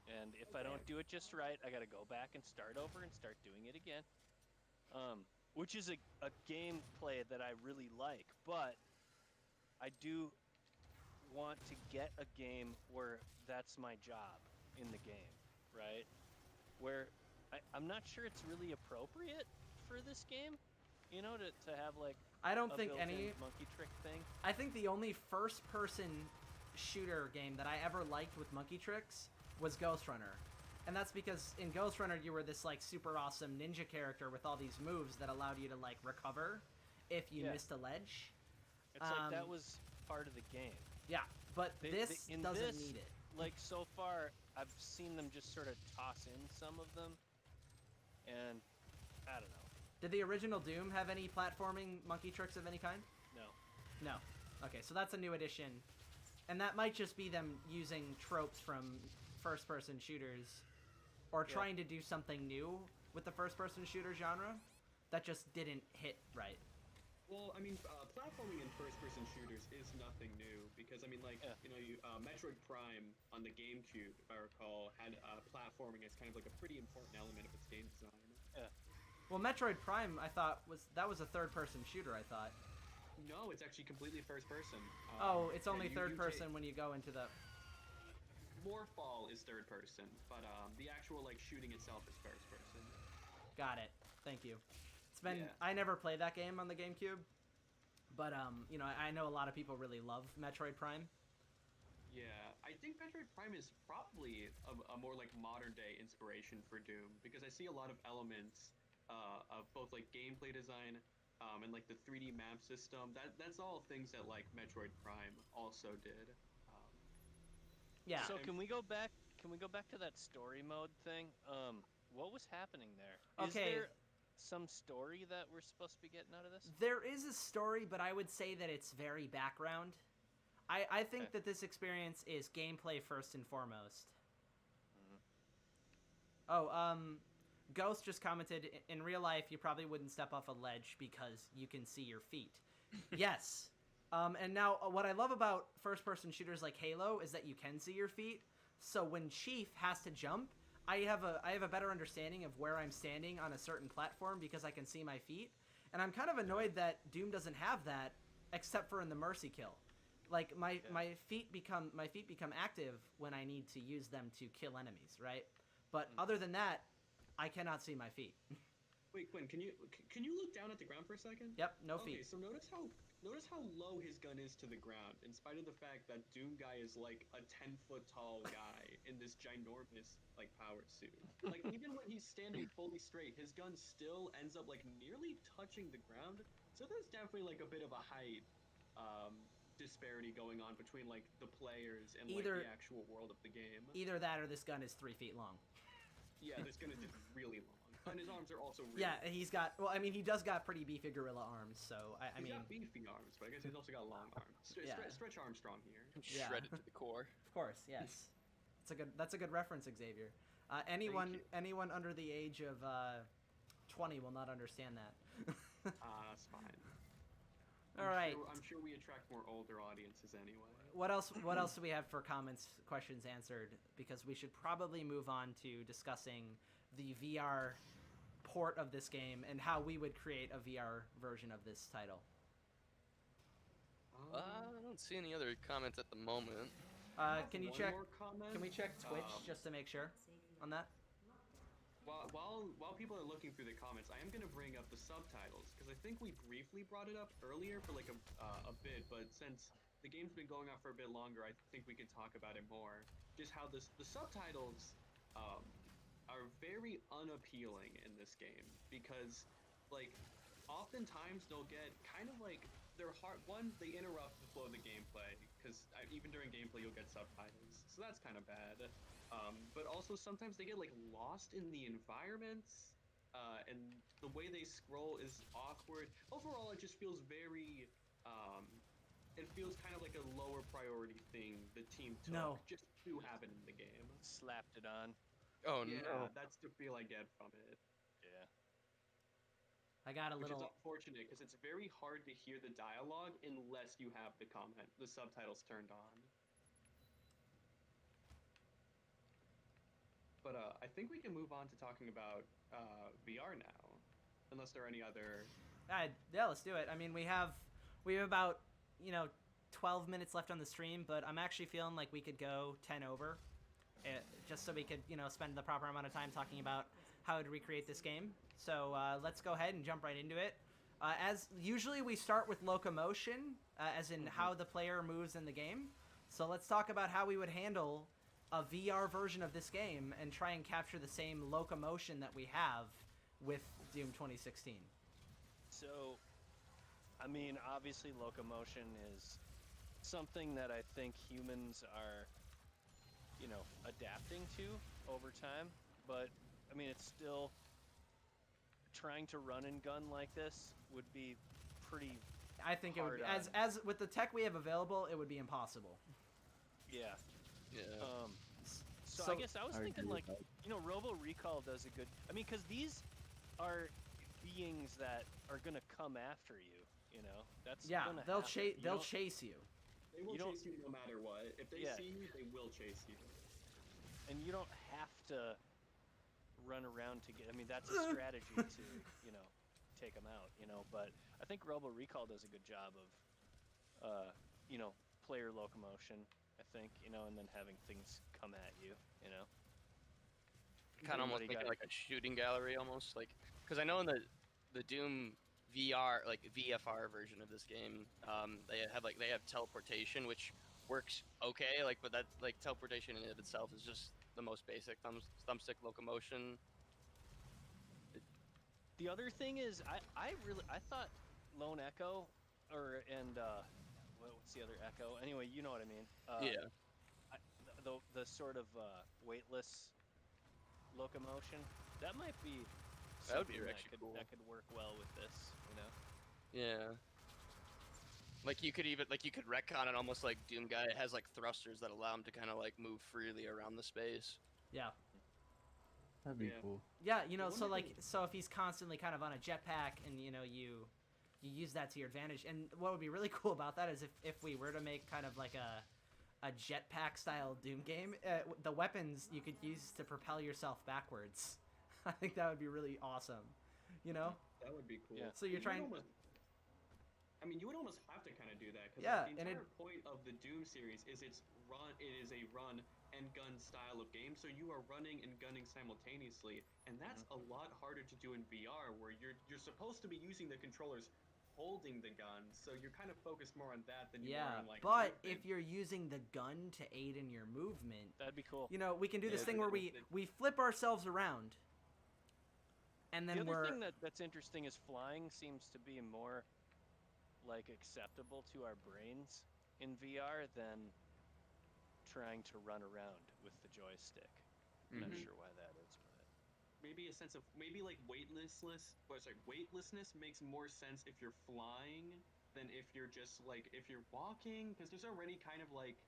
And if I don't do it just right, I got to go back and start over and start doing it again. Which is a gameplay that I really like, but I do want to get a game where that's my job in the game, right? Where I'm not sure it's really appropriate for this game, to have like I don't a think built-in any. monkey trick thing. I think the only first-person shooter game that I ever liked with monkey tricks was Ghost Runner. And that's because in Ghost Runner you were this like super awesome ninja character with all these moves that allowed you to like recover if you Yeah. missed a ledge. It's like that Um, was part of the game. Yeah, but this in doesn't this, need it. Like so far, I've seen them just sort of toss in some of them, and I don't know. Did the original Doom have any platforming monkey tricks of any kind? No. No. Okay, so that's a new addition. And that might just be them using tropes from first-person shooters or Yeah. trying to do something new with the first-person shooter genre that just didn't hit right. Well, I mean, platforming in first-person shooters is nothing new because Yeah. Metroid Prime on the GameCube, if I recall, had platforming as kind of like a pretty important element of its game design. Well, Metroid Prime, I thought, was a third-person shooter, I thought. No, it's actually completely first-person. Oh, it's yeah, only you third-person when you go into the... Warfall is third-person, but the actual like shooting itself is first-person. Got it. Thank you. It's been... Yeah. I never played that game on the GameCube, but, I know a lot of people really love Metroid Prime. Yeah, I think Metroid Prime is probably a more like modern-day inspiration for Doom because I see a lot of elements of both like gameplay design and like the 3D map system. That's all things that like Metroid Prime also did. Yeah. So can we go back? Can we go back to that story mode thing? What was happening there? Okay. Is there some story that we're supposed to be getting out of this? There is a story, but I would say that it's very background. I think Okay. that this experience is gameplay first and foremost. Mhm. Oh, Ghost just commented, in real life, you probably wouldn't step off a ledge because you can see your feet. Yes. And now, what I love about first-person shooters like Halo is that you can see your feet. So when Chief has to jump, I have a better understanding of where I'm standing on a certain platform because I can see my feet. And I'm kind of annoyed that Doom doesn't have that, except for in the mercy kill. Like my feet become active when I need to use them to kill enemies, right? But other than that, I cannot see my feet. Wait, Quinn, can you look down at the ground for a second? Yep, no Okay, feet. so notice how low his gun is to the ground, in spite of the fact that Doom guy is like a 10-foot tall guy in this ginormous like power suit. Like even when he's standing fully straight, his gun still ends up like nearly touching the ground. So there's definitely like a bit of a height disparity going on between like the players and Either- like the actual world of the game. Either that or this gun is 3 feet long. Yeah, this gun is really long, and his arms are also really Yeah, he's got. Well, I mean, he does got pretty beefy gorilla arms. So I He's mean, got beefy arms, but I guess he's also got long arms. Yeah. Stretch Armstrong here. Yeah. Shredded to the core. of course, yes. That's a good reference, Xavier. Anyone you. under the age of 20 will not understand that. That's fine. All right. I'm sure we attract more older audiences anyway. What else do we have for comments, questions answered? Because we should probably move on to discussing the VR port of this game and how we would create a VR version of this title. I don't see any other comments at the moment. Can you One check? more comment? Can we check Twitch just to make sure on that? While people are looking through the comments, I am going to bring up the subtitles because I think we briefly brought it up earlier for like a bit, but since the game's been going on for a bit longer, I think we could talk about it more. Just how the subtitles are very unappealing in this game because, like, oftentimes they'll get kind of like they're hard. One, they interrupt the flow of the gameplay because even during gameplay you'll get subtitles, so that's kind of bad. But also sometimes they get like lost in the environments, and the way they scroll is awkward. Overall, it just feels very. It feels kind of like a lower priority thing the team took just to have it in the game. Slapped it on. Oh Yeah, no. that's the feel I get from it. Yeah. I got a Which is little. unfortunate because it's very hard to hear the dialogue unless you have the subtitles turned on. But I think we can move on to talking about VR now, unless there are any other. Yeah, let's do it. I mean, we have about 12 minutes left on the stream, but I'm actually feeling like we could go 10 over, just so we could spend the proper amount of time talking about how to recreate this game. So let's go ahead and jump right into it. As usually, we start with locomotion, as in how the player moves in the game. So let's talk about how we would handle a VR version of this game and try and capture the same locomotion that we have with Doom 2016. So, I mean, obviously locomotion is something that I think humans are, adapting to over time. But, I mean, it's still trying to run and gun like this would be pretty I think it would, hard as with the tech we have available, it would be impossible. Yeah. Yeah. So So- I guess I was I thinking, agree like, with Robo Recall does a good. I mean, because these are beings that are gonna come after you. That's Yeah, gonna they'll happen. chase. You They'll don't- chase you. They will You don't- chase you no matter what. If they Yeah. see you, they will chase you. And you don't have to run around to get. I mean, that's a strategy to take them out. But I think Robo Recall does a good job of, player locomotion. I think and then having things come at you. Kind of almost Everybody make it got- like a shooting gallery, almost like because I know in the Doom VR, like VFR version of this game, they have teleportation, which works okay, but that teleportation in it itself is just the most basic thumbstick locomotion. The other thing is, I thought Lone Echo, what's the other Echo? Anyway, you know what I mean. Yeah. The sort of weightless locomotion, that might be. That would be something actually cool. That could work well with this. Yeah. You could retcon it almost like Doom Guy. It has thrusters that allow him to kind of move freely around the space. Yeah. That'd be Yeah. cool. Yeah, I so wonder so if he's constantly kind of on a jetpack and you use that to your advantage, and what would be really cool about that is if we were to make kind of like a jetpack style Doom game, the weapons you could use to propel yourself backwards. I think that would be really awesome. That would be cool. Yeah. So you're trying. You would almost have to kind of do that because Yeah, the and entire point of the Doom series is it is a run and gun style of game, so you are running and gunning simultaneously, and that's a lot harder to do in VR, where you're supposed to be using the controllers holding the gun, so you're kind of focused more on that than you are on but movement. if you're using the gun to aid in your movement, That'd be cool. we can do this Yeah, thing where we flip ourselves around, and then The other we're thing that's interesting is flying seems to be more, like acceptable to our brains in VR than trying to run around with the joystick. I'm not sure why that is, but maybe a sense of like weightlessness makes more sense if you're flying than if you're just like if you're walking, because there's already kind of like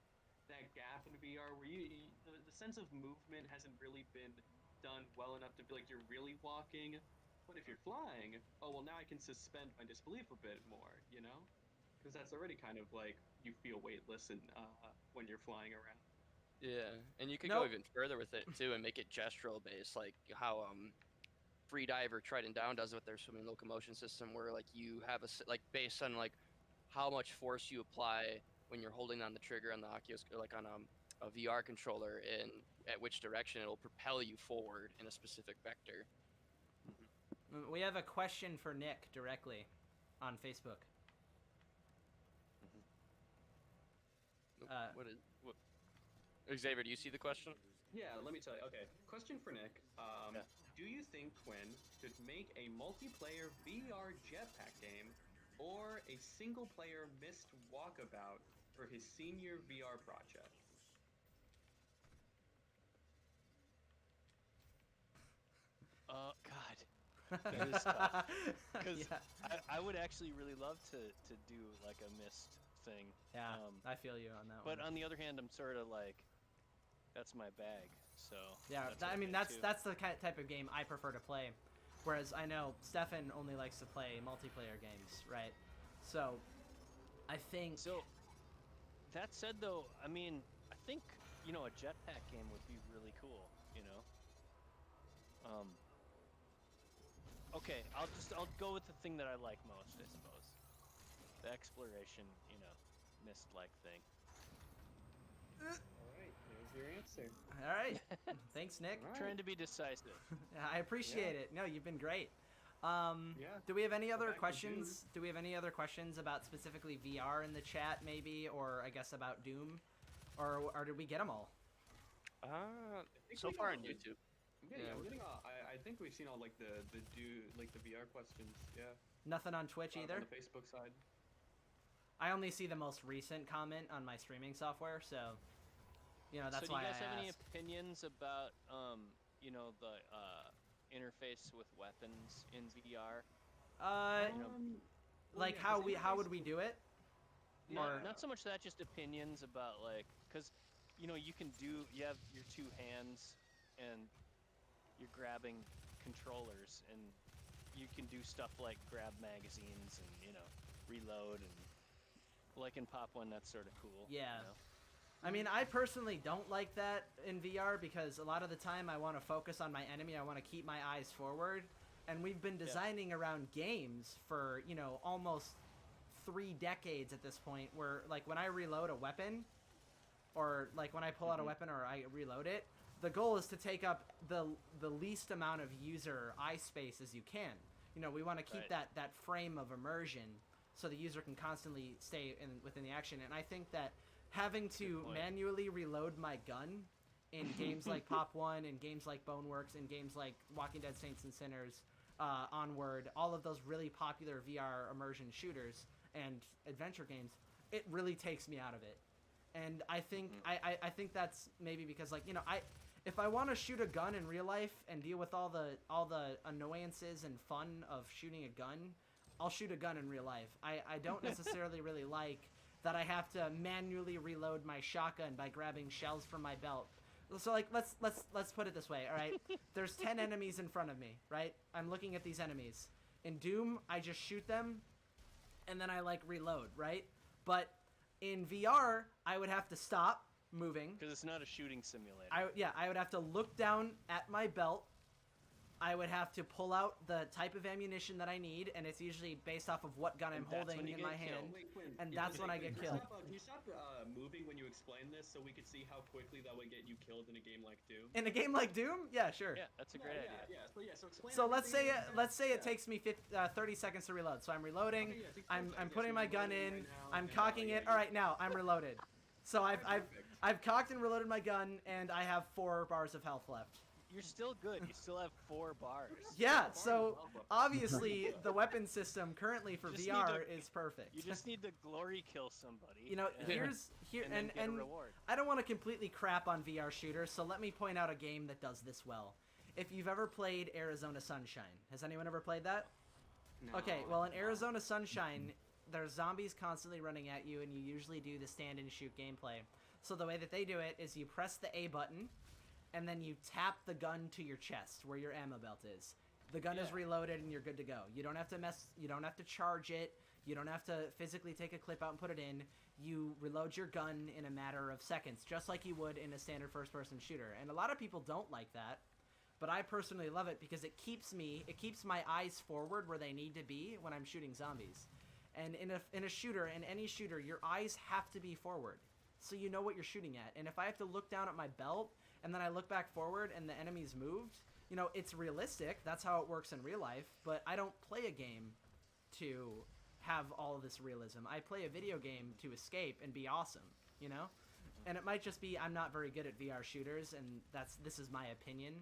that gap in VR where the sense of movement hasn't really been done well enough to be like you're really walking. But if you're flying, oh well, now I can suspend my disbelief a bit more, you know, because that's already kind of like you feel weightless and when you're flying around. Yeah, and you could Nope. go even further with it too and make it gestural based, like how Freediver Trident Down does with their swimming locomotion system, where like you have like based on like how much force you apply when you're holding on the trigger on the Oculus, or like on a VR controller, and at which direction it'll propel you forward in a specific vector. We have a question for Nick directly on Facebook. What is what? Xavier, do you see the question? Yeah, let me tell you. Okay, question for Nick. Yeah. Do you think Quinn should make a multiplayer VR jetpack game or a single-player Myst walkabout for his senior VR project? God, that is tough. Because Yeah. I would actually really love to do like a Myst thing. Yeah, I feel you on that one. But on the other hand, I'm sort of like, that's my bag. So Yeah, I mean that's the type of game I prefer to play, whereas I know Stefan only likes to play multiplayer games, right? So, I think. So, that said though, I mean, I think a jetpack game would be really cool. Okay, I'll go with the thing that I like most, I suppose. The exploration, Myst-like thing. All right, there's your answer. All right, thanks, Nick. All right. Trying to be decisive. I appreciate it. No, you've been great. Yeah. Do we have any other back to questions? Do we have any other questions about specifically VR in the chat, maybe, or I guess about Doom, or did we get them all? So far on YouTube. Yeah, we're getting all. I think we've seen all like the VR questions. Yeah. Nothing on Twitch either. On the Facebook side. I only see the most recent comment on my streaming software, so that's so why do you guys I have any asked. opinions about the interface with weapons in VR? Like yeah, how would we do it? Not so much that, just opinions about because you have your two hands and you're grabbing controllers and you can do stuff like grab magazines and reload, and like in Pop 1 that's sort of cool. Yeah. I mean, I personally don't like that in VR because a lot of the time I want to focus on my enemy. I want to keep my eyes forward. And we've been designing around games for, almost 3 decades at this point, where, like, when I reload a weapon, or, like, when I pull out a weapon or I reload it, the goal is to take up the least amount of user eye space as you can. We want to keep that frame of immersion so the user can constantly stay within the action. And I think that having to manually reload my gun in games like Pop 1, and games like Boneworks, and games like Walking Dead Saints and Sinners, Onward, all of those really popular VR immersion shooters and adventure games, it really takes me out of it. And I think I think that's maybe because, like, if I want to shoot a gun in real life and deal with all the annoyances and fun of shooting a gun, I'll shoot a gun in real life. I don't necessarily really like that I have to manually reload my shotgun by grabbing shells from my belt. So, like, let's put it this way, all right? There's 10 enemies in front of me, right? I'm looking at these enemies. In Doom, I just shoot them, and then I, like, reload, right? But in VR, I would have to stop moving. Because it's not a shooting simulator. I would have to look down at my belt. I would have to pull out the type of ammunition that I need, and it's usually based off of what gun I'm holding in my hand. And that's when I get killed. Can you stop moving when you explain this so we could see how quickly that would get you killed in a game like Doom? In a game like Doom? Yeah, sure. Yeah, that's a great idea. So explain. So let's say it takes me 30 seconds to reload. So I'm reloading. I'm putting my gun in. I'm cocking it. All right, now I'm reloaded. So I've cocked and reloaded my gun, and I have 4 bars of health left. you're still good. You still have 4 bars. Yeah, Bar so is alpha. obviously the weapon system currently for Just need VR to- is perfect. You just need to glory kill somebody. You know, and, here and then get a and reward. I don't want to completely crap on VR shooters, so let me point out a game that does this well. If you've ever played Arizona Sunshine, has anyone ever played that? No, Okay, well in no. Arizona Sunshine, there's zombies constantly running at you, and you usually do the stand and shoot gameplay. So the way that they do it is you press the A button, and then you tap the gun to your chest where your ammo belt is. The gun is Yeah. reloaded and you're good to go. You don't have to you don't have to charge it. You don't have to physically take a clip out and put it in. You reload your gun in a matter of seconds, just like you would in a standard first-person shooter. And a lot of people don't like that, but I personally love it because it keeps my eyes forward where they need to be when I'm shooting zombies. And in a shooter, in any shooter, your eyes have to be forward, so you know what you're shooting at. And if I have to look down at my belt and then I look back forward and the enemy's moved, you know, it's realistic. That's how it works in real life. But I don't play a game to have all of this realism. I play a video game to escape and be awesome, you know? And it might just be I'm not very good at VR shooters, and this is my opinion.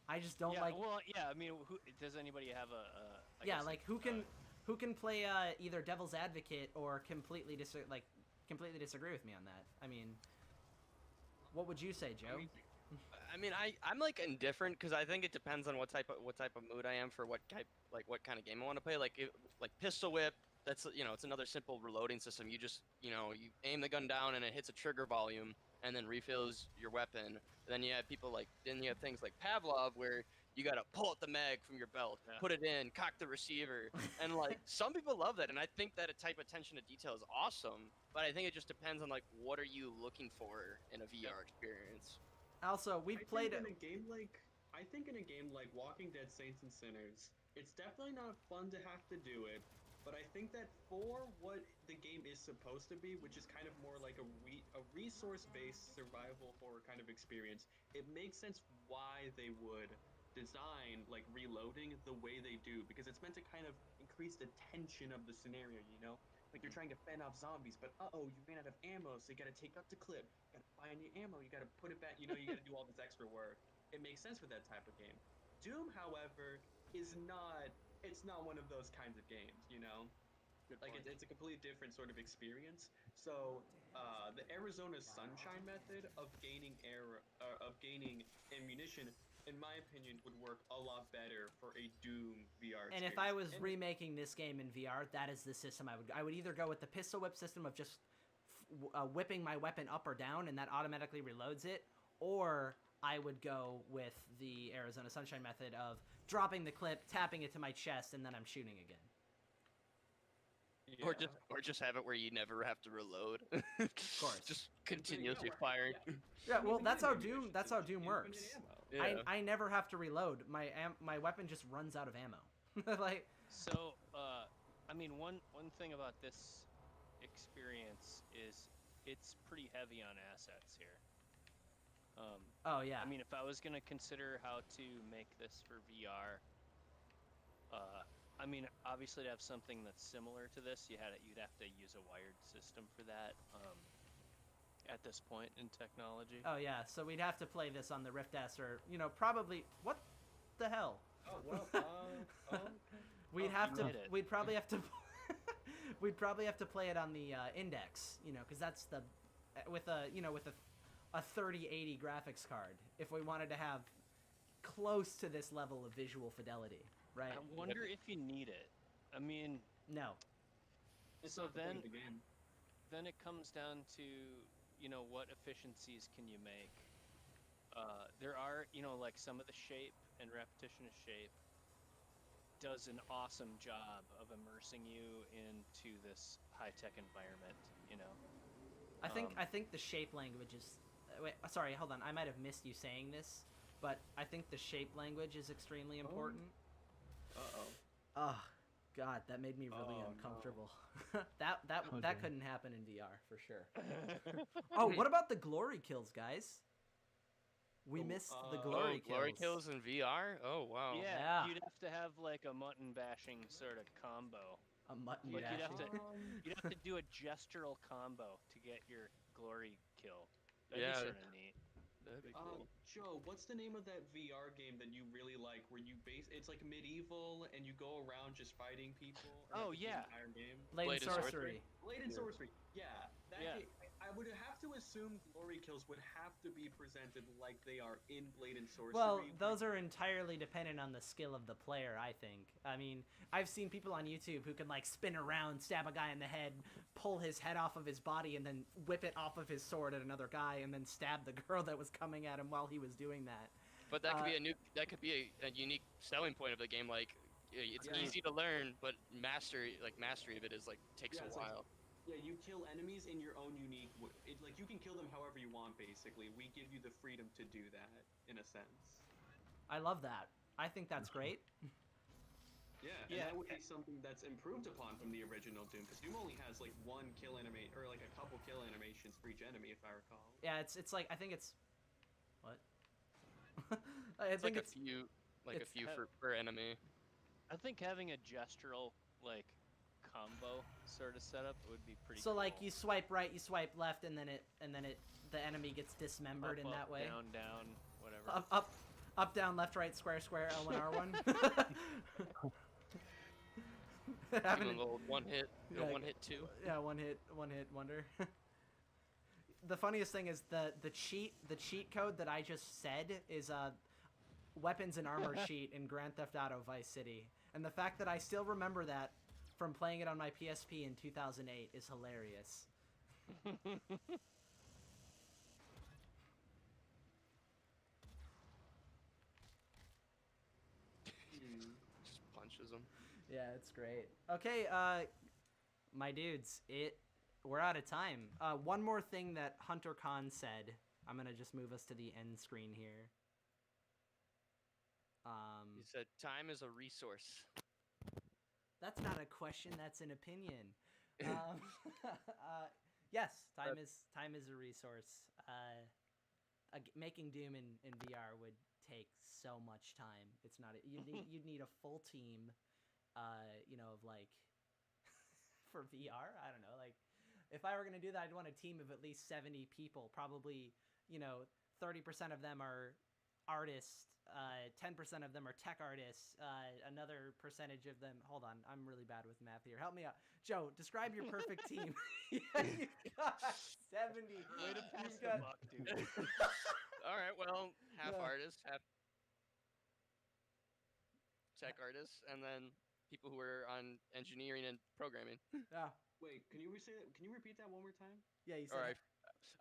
I just don't like. Well, yeah. I mean, does anybody have I Yeah, guess, like who can play either devil's advocate or completely disagree with me on that? I mean, what would you say, Joe? I mean, I'm like indifferent because I think it depends on what type of mood I am for what kind of game I want to play. Like pistol whip, that's it's another simple reloading system. You just you aim the gun down and it hits a trigger volume and then refills your weapon. Then you have things like Pavlov where you gotta pull out the mag from your belt, put it in, cock the receiver, and like some people love that, and I think that a type of attention to detail is awesome. But I think it just depends on like what are you looking for in a VR experience. Also, we've played in a game like Walking Dead Saints and Sinners, it's definitely not fun to have to do it, but I think that for what the game is supposed to be, which is kind of more like a resource-based survival horror kind of experience, it makes sense why they would design like reloading the way they do, because it's meant to kind of increase the tension of the scenario, you know? Like you're trying to fend off zombies, but you ran out of ammo, so you gotta take up the clip, you gotta find your ammo, you gotta put it back, you gotta do all this extra work. It makes sense for that type of game. Doom, however, it's not one of those kinds of games, you know? Like it's a completely different sort of experience. So the Arizona Sunshine method of gaining ammunition, in my opinion, would work a lot better for a Doom VR experience. And if I was remaking this game in VR, that is the system I would either go with the pistol whip system of just whipping my weapon up or down and that automatically reloads it, or I would go with the Arizona Sunshine method of dropping the clip, tapping it to my chest, and then I'm shooting again. Yeah. Or just have it where you never have to reload. Of course. Just continuously firing. Yeah, well, Even that's with how ammunition, Doom. That's how just Doom works. infinite ammo. Yeah. I never have to reload. My weapon just runs out of ammo. Like, So, I mean, one thing about this experience is it's pretty heavy on assets here. oh yeah. I mean, if I was gonna consider how to make this for VR, I mean, obviously to have something that's similar to this, you'd have to use a wired system for that. At this point in technology. Oh yeah. So we'd have to play this on the Rift S, or probably what the hell? Oh well. Okay. We'd Oh, have you to. did it. We'd probably have to. We'd probably have to play it on the Index, because that's the with a 3080 graphics card. If we wanted to have close to this level of visual fidelity, right? I wonder if you need it. I mean, No. It's So not the point then- of the game. then it comes down to, what efficiencies can you make? There are, like some of the shape and repetition of shape does an awesome job of immersing you into this high-tech environment, I think the shape language is. Wait, sorry, hold on. I might have missed you saying this, but I think the shape language is extremely important. Oh God, that made me really Oh, no. uncomfortable. that Okay. couldn't happen in VR for sure. Oh, what about the glory kills, guys? We missed the glory kills. Glory kills in VR? Oh wow. Yeah. You'd have to have like a mutton bashing sort of combo. A mutton Like you'd bashing. you'd have to do a gestural combo to get your glory kill. That'd Yeah. be sort of neat. That'd be cool. Joe, what's the name of that VR game that you really like, where it's like medieval and you go around just fighting people? And Oh, that's the yeah. entire game. Blade and Blade and sorcery. Blade and Yeah. Sorcery. Yeah, that Yeah. game, I would have to assume glory kills would have to be presented like they are in Blade and Sorcery. Well, those are entirely dependent on the skill of the player, I think. I mean, I've seen people on YouTube who can, like, spin around, stab a guy in the head, pull his head off of his body, and then whip it off of his sword at another guy, and then stab the girl that was coming at him while he was doing that. But that could be a unique selling point of the game. Like, it's Yeah. easy to learn, but mastery of it is like takes Yeah, a it's like- while. Yeah, you kill enemies in your own unique way. It's like you can kill them however you want, basically. We give you the freedom to do that, in a sense. I love that. I think that's great. Yeah, and Yeah. that would be something that's improved upon from the original Doom, because Doom only has like one kill animate, or like a couple kill animations for each enemy, if I recall. Yeah, it's like, I think it's... What? I It's think like it's... a few it's- per enemy. I think having a gestural like combo sort of setup would be pretty. So, cool. like, you swipe right, you swipe left, and then the enemy gets dismembered Up, in up, that way. Down, down, whatever. Up, down, left, right, square, square, L1, R1. Even Having a it- little one hit, Yeah, one hit two. Yeah, one hit wonder. The funniest thing is the cheat code that I just said is weapons and armor sheet in Grand Theft Auto Vice City, and the fact that I still remember that from playing it on my PSP in 2008 is hilarious. Just punches them. Yeah, it's great. Okay, my dudes, we're out of time. One more thing that Hunter Khan said. I'm gonna just move us to the end screen here. He said, "Time is a resource." That's not a question. That's an opinion. Yes, time is a resource. Making Doom in VR would take so much time. It's not. You'd need a full team. Of like for VR. I don't know. Like, if I were gonna do that, I'd want a team of at least 70 people. Probably, 30% of them are artists. 10% of them are tech artists. Another percentage of them. Hold on, I'm really bad with math here. Help me out, Joe. Describe your perfect team. Yeah, you got 70. Way to pass You've the got- buck, dude. All right, well, half Yeah. artists, half tech artists, and then people who are on engineering and programming. Yeah, Wait, can you repeat that one more time? yeah. You said. All right,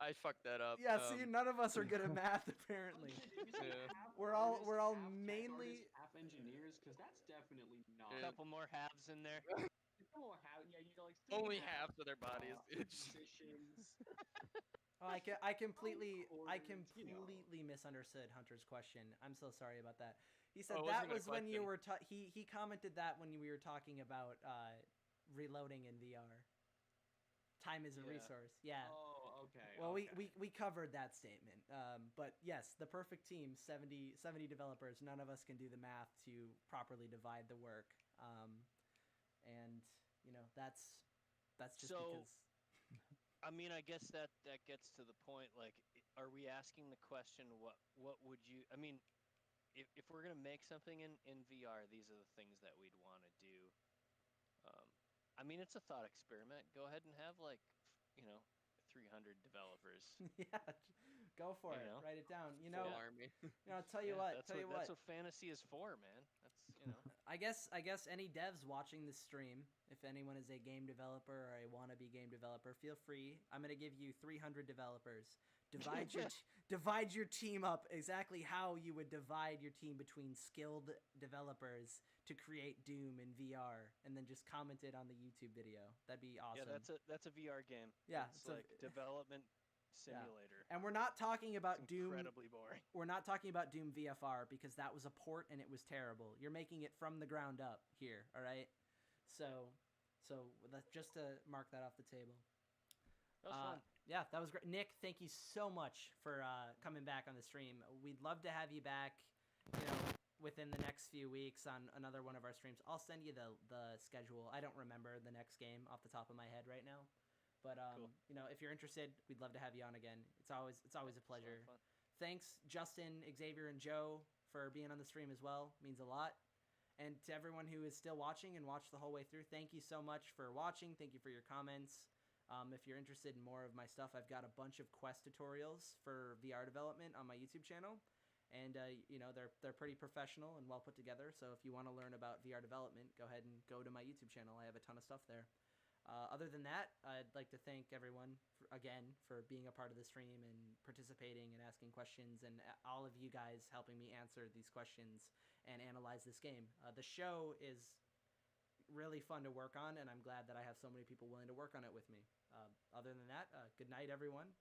I fucked that up. Yeah. See, none of us are good at math apparently. Did you say Yeah. half We're all- artists, we're all half tech mainly- artists, half engineers, because that's definitely not. A couple more halves in there. Come on, yeah, you got like Only three half of their bodies. musicians. Oh, I completely Chords, you know. misunderstood Hunter's question. I'm so sorry about that. He said Oh, it that wasn't even a was when you question. were he commented that when we were talking about reloading in VR. Time is a Yeah. resource. Yeah. Oh, okay. Well, okay. we covered that statement. But yes, the perfect team, 70 developers. None of us can do the math to properly divide the work. And that's just So- because. I mean, I guess that gets to the point. Like, are we asking the question, what would you? I mean, if we're gonna make something in VR, these are the things that we'd want to do. I mean, it's a thought experiment. Go ahead and have 300 developers. Yeah, go for You it. know? Write it down. Full army. I'll tell you Yeah, what. that's Tell you what. That's what fantasy is for, man. That's I guess any devs watching this stream, if anyone is a game developer or a wannabe game developer, feel free. I'm gonna give you 300 developers. Divide your team up exactly how you would divide your team between skilled developers to create Doom in VR, and then just comment it on the YouTube video. That'd be awesome. Yeah, that's a VR game. Yeah, it's it's a- like development simulator. And we're not talking about It's Doom. incredibly boring. We're not talking about Doom VFR because that was a port and it was terrible. You're making it from the ground up here, all right? So that's just to mark that off the table. That was fun. Yeah, that was great. Nick, thank you so much for coming back on the stream. We'd love to have you back, within the next few weeks on another one of our streams. I'll send you the schedule. I don't remember the next game off the top of my head right now. But Cool. if you're interested, we'd love to have you on again. It's always a pleasure. Fun. thanks Justin, Xavier, and Joe for being on the stream as well. It means a lot. And to everyone who is still watching and watched the whole way through, thank you so much for watching. Thank you for your comments. If you're interested in more of my stuff, I've got a bunch of Quest tutorials for VR development on my YouTube channel. And, they're pretty professional and well put together. So if you want to learn about VR development, go ahead and go to my YouTube channel. I have a ton of stuff there. Other than that, I'd like to thank everyone again for being a part of the stream and participating and asking questions, and all of you guys helping me answer these questions and analyze this game. The show is really fun to work on, and I'm glad that I have so many people willing to work on it with me. Other than that, good night, everyone.